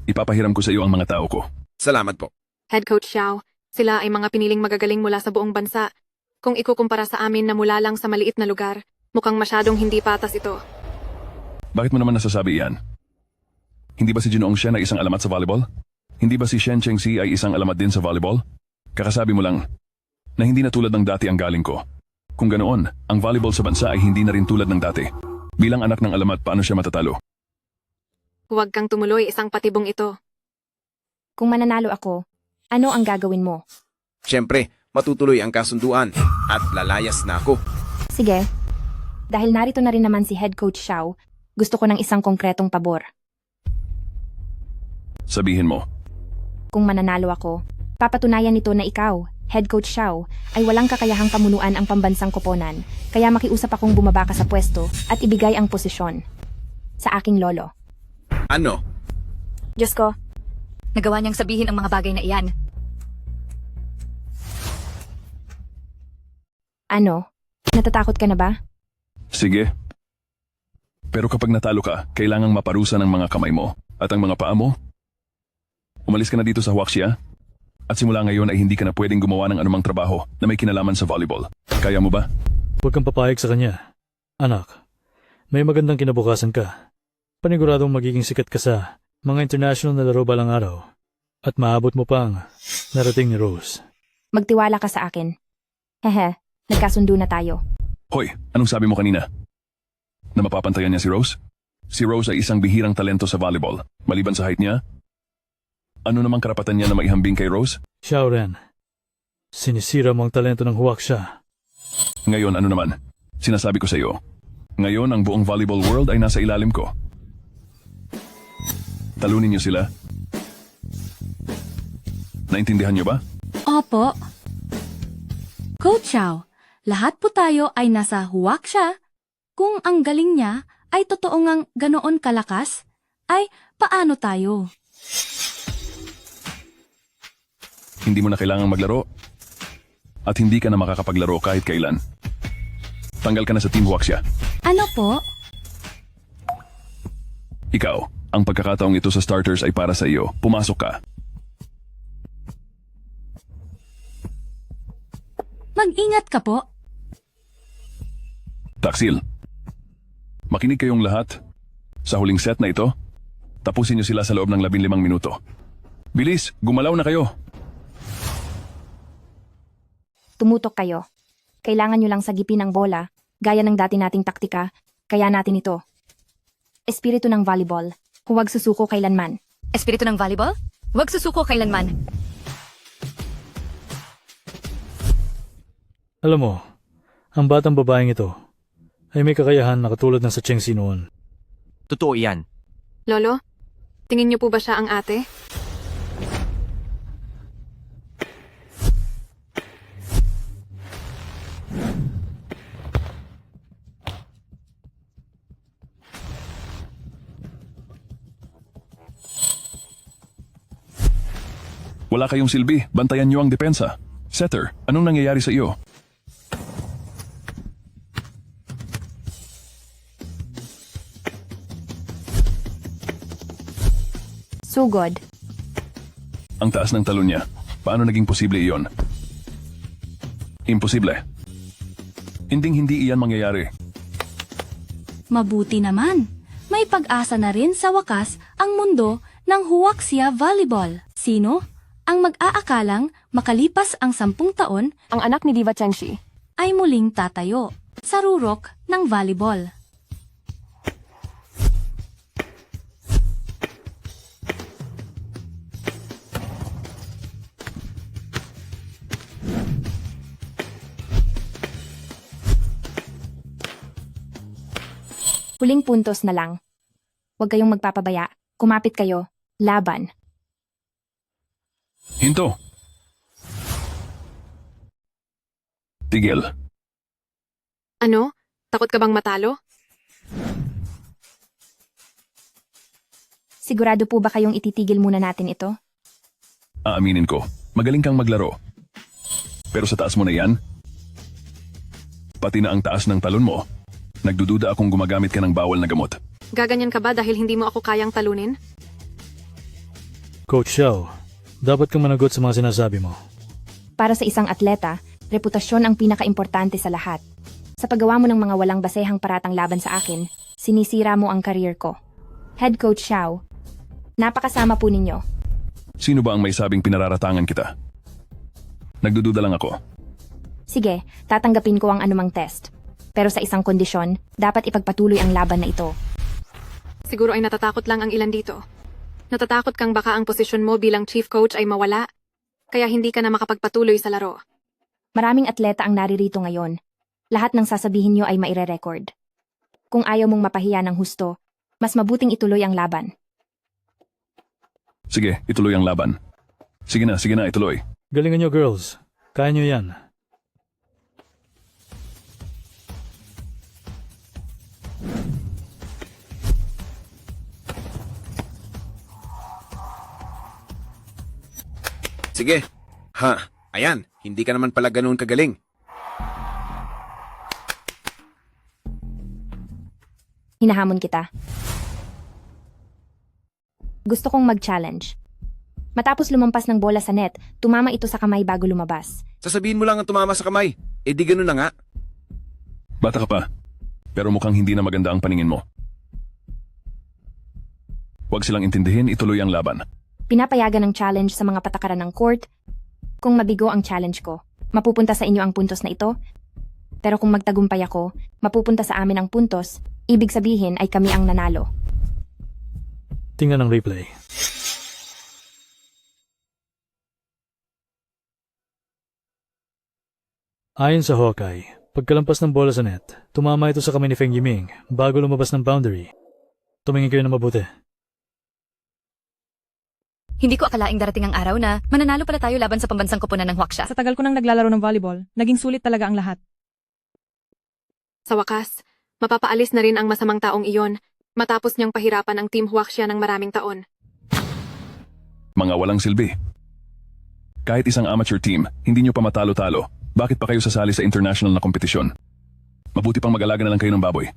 ipapahiram ko sa iyo ang mga tao ko. salamat po. Head Coach Xiao, sila ay mga piniling magagaling mula sa buong bansa. Kung ikukumpara sa amin na mula lang sa maliit na lugar, mukhang masyadong hindi patas ito. Bakit mo naman nasasabi iyan? Hindi ba si Jinoong Shen ay isang alamat sa volleyball? Hindi ba si Shen Chengxi ay isang alamat din sa volleyball? Kakasabi mo lang na hindi na tulad ng dati ang galing ko. Kung ganoon, ang volleyball sa bansa ay hindi na rin tulad ng dati. Bilang anak ng alamat, paano siya matatalo? Huwag kang tumuloy, isang patibong ito. Kung mananalo ako, ano ang gagawin mo? Siyempre, matutuloy ang kasunduan at lalayas na ako. Sige. Dahil narito na rin naman si Head Coach Xiao, gusto ko ng isang konkretong pabor. Sabihin mo. Kung mananalo ako, papatunayan nito na ikaw, Head Coach Xiao, ay walang kakayahang pamunuan ang pambansang koponan, kaya makiusap akong bumaba ka sa pwesto at ibigay ang posisyon sa aking lolo. Ano? Diyos ko, nagawa niyang sabihin ang mga bagay na iyan. Ano? Natatakot ka na ba? Sige. Pero kapag natalo ka, kailangang maparusa ng mga kamay mo at ang mga paa mo. Umalis ka na dito sa Huaxia at simula ngayon ay hindi ka na pwedeng gumawa ng anumang trabaho na may kinalaman sa volleyball. Kaya mo ba? Huwag kang papayag sa kanya. Anak, may magandang kinabukasan ka. Paniguradong magiging sikat ka sa mga international na laro balang araw at maabot mo pang narating ni Rose. Magtiwala ka sa akin. Hehe, nagkasundo na tayo. Hoy, anong sabi mo kanina? Na mapapantayan niya si Rose? Si Rose ay isang bihirang talento sa volleyball. Maliban sa height niya, ano namang karapatan niya na maihambing kay Rose? Xiaoren, sinisira mo ang talento ng Huaxia. Ngayon ano naman? Sinasabi ko sa iyo. Ngayon ang buong volleyball world ay nasa ilalim ko. Talunin niyo sila. Naintindihan niyo ba? Opo. Coach Xiao, lahat po tayo ay nasa Huaxia. Kung ang galing niya ay totoo ngang ganoon kalakas, ay paano tayo? Hindi mo na kailangang maglaro. At hindi ka na makakapaglaro kahit kailan. Tanggal ka na sa Team Huaxia. Ano po? Ikaw, ang pagkakataong ito sa starters ay para sa iyo. Pumasok ka. Mag-ingat ka po. Taksil. Makinig kayong lahat. Sa huling set na ito, Tapusin niyo sila sa loob ng 15 minuto. Bilis, gumalaw na kayo. Tumutok kayo. Kailangan nyo lang sagipin ang bola, gaya ng dati nating taktika, kaya natin ito. Espiritu ng volleyball. Huwag susuko kailanman. Espiritu ng volleyball? Huwag susuko kailanman. Alam mo, ang batang babaeng ito ay may kakayahan na katulad ng sa Chengxi noon. Totoo yan. Lolo, tingin niyo po ba siya ang ate? Wala kayong silbi, bantayan niyo ang depensa. Setter, anong nangyayari sa iyo? Sugod. Ang taas ng talon niya. Paano naging posible iyon? Imposible. Hindi iyan mangyayari. Mabuti naman. May pag-asa na rin sa wakas ang mundo ng Huaxia Volleyball. Sino ang mag-aakalang makalipas ang 10 taon, Ang anak ni Diva Chengxi. ay muling tatayo sa rurok ng volleyball. Huling puntos na lang. Huwag kayong magpapabaya. Kumapit kayo. Laban. Hinto. Tigil. Ano? Takot ka bang matalo? Sigurado po ba kayong ititigil muna natin ito? Aaminin ko, magaling kang maglaro. Pero sa taas mo na yan, pati na ang taas ng talon mo, nagdududa akong gumagamit ka ng bawal na gamot. Gaganyan ka ba dahil hindi mo ako kayang talunin? Coach Xiao, dapat kang managot sa mga sinasabi mo. Para sa isang atleta, reputasyon ang pinakaimportante sa lahat. Sa paggawa mo ng mga walang basehang paratang laban sa akin, sinisira mo ang career ko. Head Coach Xiao, napakasama po ninyo. Sino ba ang may sabing pinararatangan kita? Nagdududa lang ako. Sige, tatanggapin ko ang anumang test. Pero sa isang kondisyon, dapat ipagpatuloy ang laban na ito. Siguro ay natatakot lang ang ilan dito. Natatakot kang baka ang posisyon mo bilang chief coach ay mawala, kaya hindi ka na makapagpatuloy sa laro. Maraming atleta ang naririto ngayon. Lahat ng sasabihin nyo ay maire-record. Kung ayaw mong mapahiya ng husto, mas mabuting ituloy ang laban. Sige, ituloy ang laban. Sige na, ituloy. Galingan nyo, girls. Kaya nyo yan. Sige. Ha, ayan. Hindi ka naman pala ganoon kagaling. Hinahamon kita. Gusto kong mag-challenge. Matapos lumampas ng bola sa net, tumama ito sa kamay bago lumabas. Sasabihin mo lang ang tumama sa kamay. Eh di ganun na nga. Bata ka pa, pero mukhang hindi na maganda ang paningin mo. Huwag silang intindihin, ituloy ang laban. Pinapayagan ng challenge sa mga patakaran ng court. Kung mabigo ang challenge ko, mapupunta sa inyo ang puntos na ito. Pero kung magtagumpay ako, mapupunta sa amin ang puntos, ibig sabihin ay kami ang nanalo. Tingnan ang replay. Ayon sa Hawkeye, pagkalampas ng bola sa net, tumama ito sa kamay ni Feng Yiming bago lumabas ng boundary. Tumingin kayo na mabuti. Hindi ko akalaing darating ang araw na mananalo pala tayo laban sa pambansang koponan ng Huaxia. Sa tagal ko nang naglalaro ng volleyball, naging sulit talaga ang lahat. Sa wakas, mapapaalis na rin ang masamang taong iyon matapos niyang pahirapan ang Team Huaxia ng maraming taon. Mga walang silbi. Kahit isang amateur team, hindi nyo pa matalo-talo. Bakit pa kayo sasali sa international na kompetisyon? Mabuti pang mag-alaga na lang kayo ng baboy.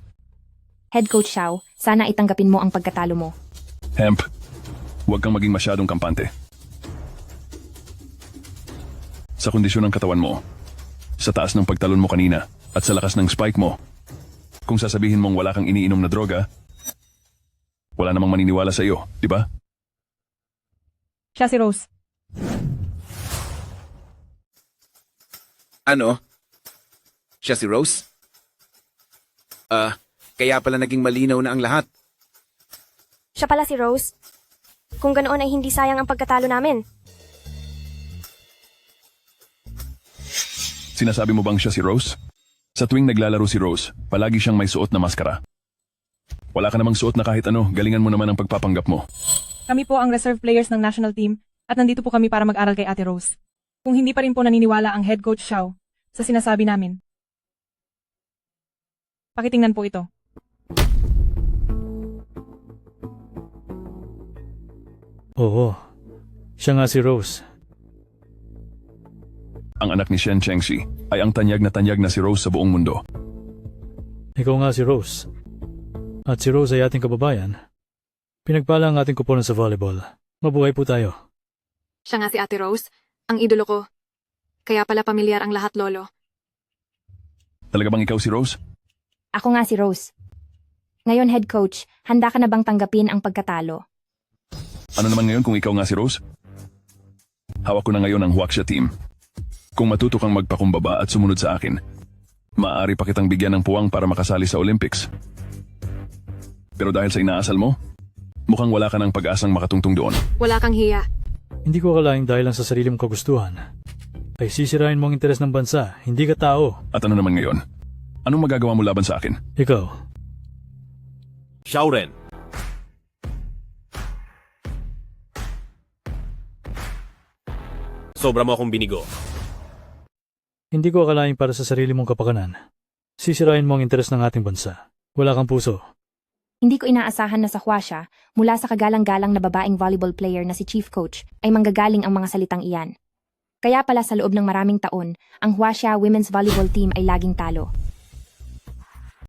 Head Coach Xiao, sana itanggapin mo ang pagkatalo mo. Hemp, huwag kang maging masyadong kampante. Sa kondisyon ng katawan mo, sa taas ng pagtalon mo kanina, at sa lakas ng spike mo, kung sasabihin mong wala kang iniinom na droga, Wala namang maniniwala sa iyo, di ba? Siya si Rose. Ano? Siya si Rose? Kaya pala naging malinaw na ang lahat. Siya pala si Rose. Kung ganoon ay hindi sayang ang pagkatalo namin. Sinasabi mo bang siya si Rose? Sa tuwing naglalaro si Rose, palagi siyang may suot na maskara. Wala ka namang suot na kahit ano, galingan mo naman ang pagpapanggap mo. Kami po ang reserve players ng national team at nandito po kami para mag-aral kay Ate Rose. Kung hindi pa rin po naniniwala ang head coach Xiao sa sinasabi namin. Pakitingnan po ito. Oo, siya nga si Rose. Ang anak ni Shen Chengxi ay ang tanyag na si Rose sa buong mundo. Ikaw nga si Rose. At si Rose ay ating kababayan. Pinagpala ang ating kuponan sa volleyball. Mabuhay po tayo. Siya nga si Ate Rose, ang idolo ko. Kaya pala pamilyar ang lahat, Lolo. Talaga bang ikaw si Rose? Ako nga si Rose. Ngayon, head coach, handa ka na bang tanggapin ang pagkatalo? Ano naman ngayon kung ikaw nga si Rose? Hawak ko na ngayon ang Huaxia team. Kung matuto kang magpakumbaba at sumunod sa akin, maaari pa kitang bigyan ng puwang para makasali sa Olympics. Pero dahil sa inaasal mo, mukhang wala ka ng pag-asang makatungtong doon. Wala kang hiya. Hindi ko akalaing dahil lang sa sarili mong kagustuhan ay sisirain mo ang interes ng bansa, hindi ka tao. At ano naman ngayon? Anong magagawa mo laban sa akin? Ikaw. Xiao Ren. Sobra mo akong binigo. Hindi ko akalaing para sa sarili mong kapakanan, sisirain mo ang interes ng ating bansa. Wala kang puso. Hindi ko inaasahan na sa Huaxia, mula sa kagalang-galang na babaeng volleyball player na si Chief Coach, ay manggagaling ang mga salitang iyan. Kaya pala sa loob ng maraming taon, ang Huaxia Women's Volleyball Team ay laging talo.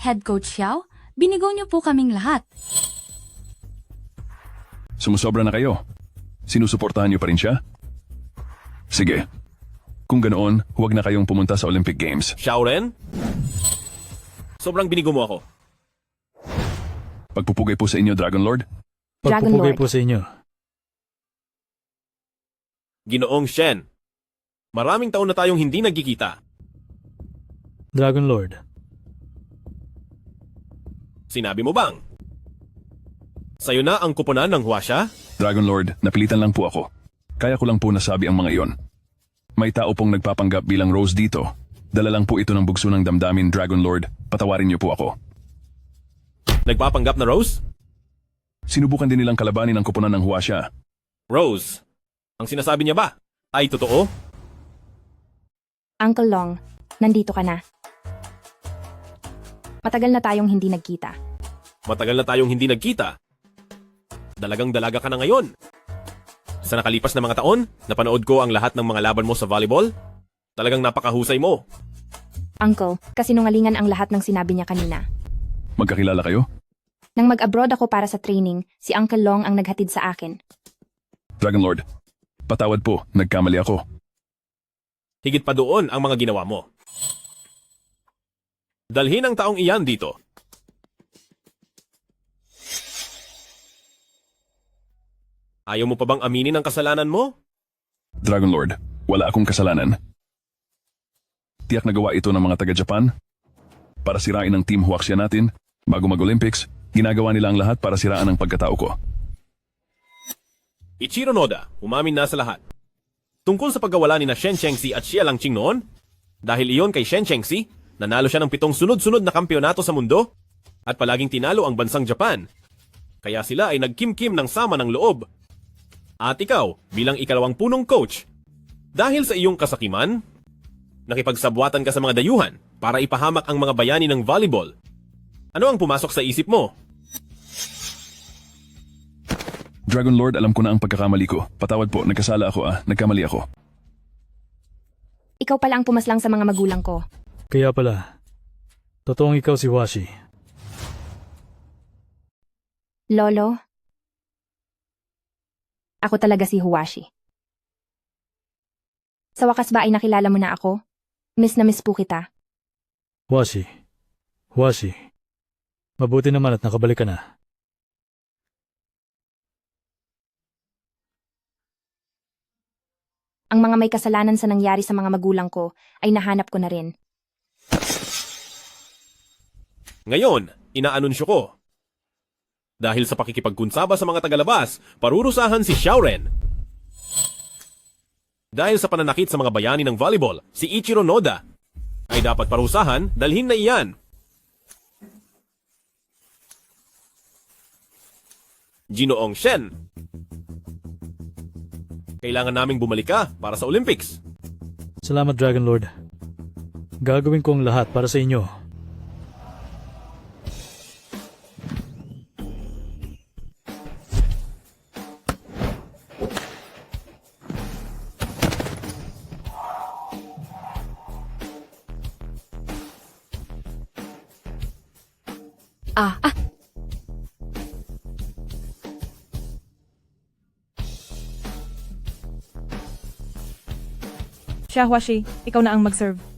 Head Coach Xiao, binigo niyo po kaming lahat. Sumusobra na kayo. Sinusuportahan niyo pa rin siya? Sige. Kung ganoon, huwag na kayong pumunta sa Olympic Games. Xiao Ren? Sobrang binigo mo ako. Pagpupugay po sa inyo, Dragon Lord. Dragon Pagpupugay Lord. po sa inyo. Ginoong Shen. Maraming taon na tayong hindi nagkikita. Dragon Lord. Sinabi mo bang? Sa'yo na ang kuponan ng Huaxia? Dragon Lord, napilitan lang po ako. Kaya ko lang po nasabi ang mga iyon. May tao pong nagpapanggap bilang Rose dito. Dala lang po ito ng bugso ng damdamin, Dragon Lord. Patawarin niyo po ako. Nagpapanggap na Rose? Sinubukan din nilang kalabanin ang kuponan ng Huaxia. Rose, ang sinasabi niya ba ay totoo? Uncle Long, nandito ka na. Matagal na tayong hindi nagkita. Matagal na tayong hindi nagkita. Dalagang dalaga ka na ngayon. Sa nakalipas na mga taon, napanood ko ang lahat ng mga laban mo sa volleyball. Talagang napakahusay mo. Uncle, kasinungalingan ang lahat ng sinabi niya kanina. Magkakilala kayo? Nang mag-abroad ako para sa training, si Uncle Long ang naghatid sa akin. Dragon Lord, patawad po, nagkamali ako. Higit pa doon ang mga ginawa mo. Dalhin ang taong iyan dito. Ayaw mo pa bang aminin ang kasalanan mo? Dragon Lord, wala akong kasalanan. Tiyak na gawa ito ng mga taga-Japan. Para sirain ang Team Huaxia natin, bago mag-Olympics, ginagawa nila ang lahat para siraan ang pagkatao ko. Ichiro Noda, umamin na sa lahat. Tungkol sa pagkawala ni na Shen Chengxi at Xia Langqing noon, dahil iyon kay Shen Chengxi, nanalo siya ng 7 sunod-sunod na kampyonato sa mundo, at palaging tinalo ang bansang Japan. Kaya sila ay nagkim-kim ng sama ng loob. At ikaw, bilang ikalawang punong coach, dahil sa iyong kasakiman, nakipagsabwatan ka sa mga dayuhan para ipahamak ang mga bayani ng volleyball. Ano ang pumasok sa isip mo? Dragon Lord, alam ko na ang pagkakamali ko. Patawad po, nagkasala ako nagkamali ako. Ikaw pala ang pumaslang sa mga magulang ko. Kaya pala, totoong ikaw si Huaxi. Lolo, ako talaga si Huaxi. Sa wakas ba ay nakilala mo na ako? Miss na miss po kita. Huaxi. Mabuti naman at nakabalik ka na. Ang mga may kasalanan sa nangyari sa mga magulang ko ay nahanap ko na rin. Ngayon, inaanunsyo ko. Dahil sa pakikipagkunsaba sa mga tagalabas, parurusahan si Xiaoren. Dahil sa pananakit sa mga bayani ng volleyball, si Ichiro Noda ay dapat parusahan, dalhin na iyan. Ginoong Shen, kailangan naming bumalik ka para sa Olympics. Salamat, Dragon Lord. Gagawin ko ang lahat para sa inyo. Xiaohuashi, ikaw na ang mag-serve.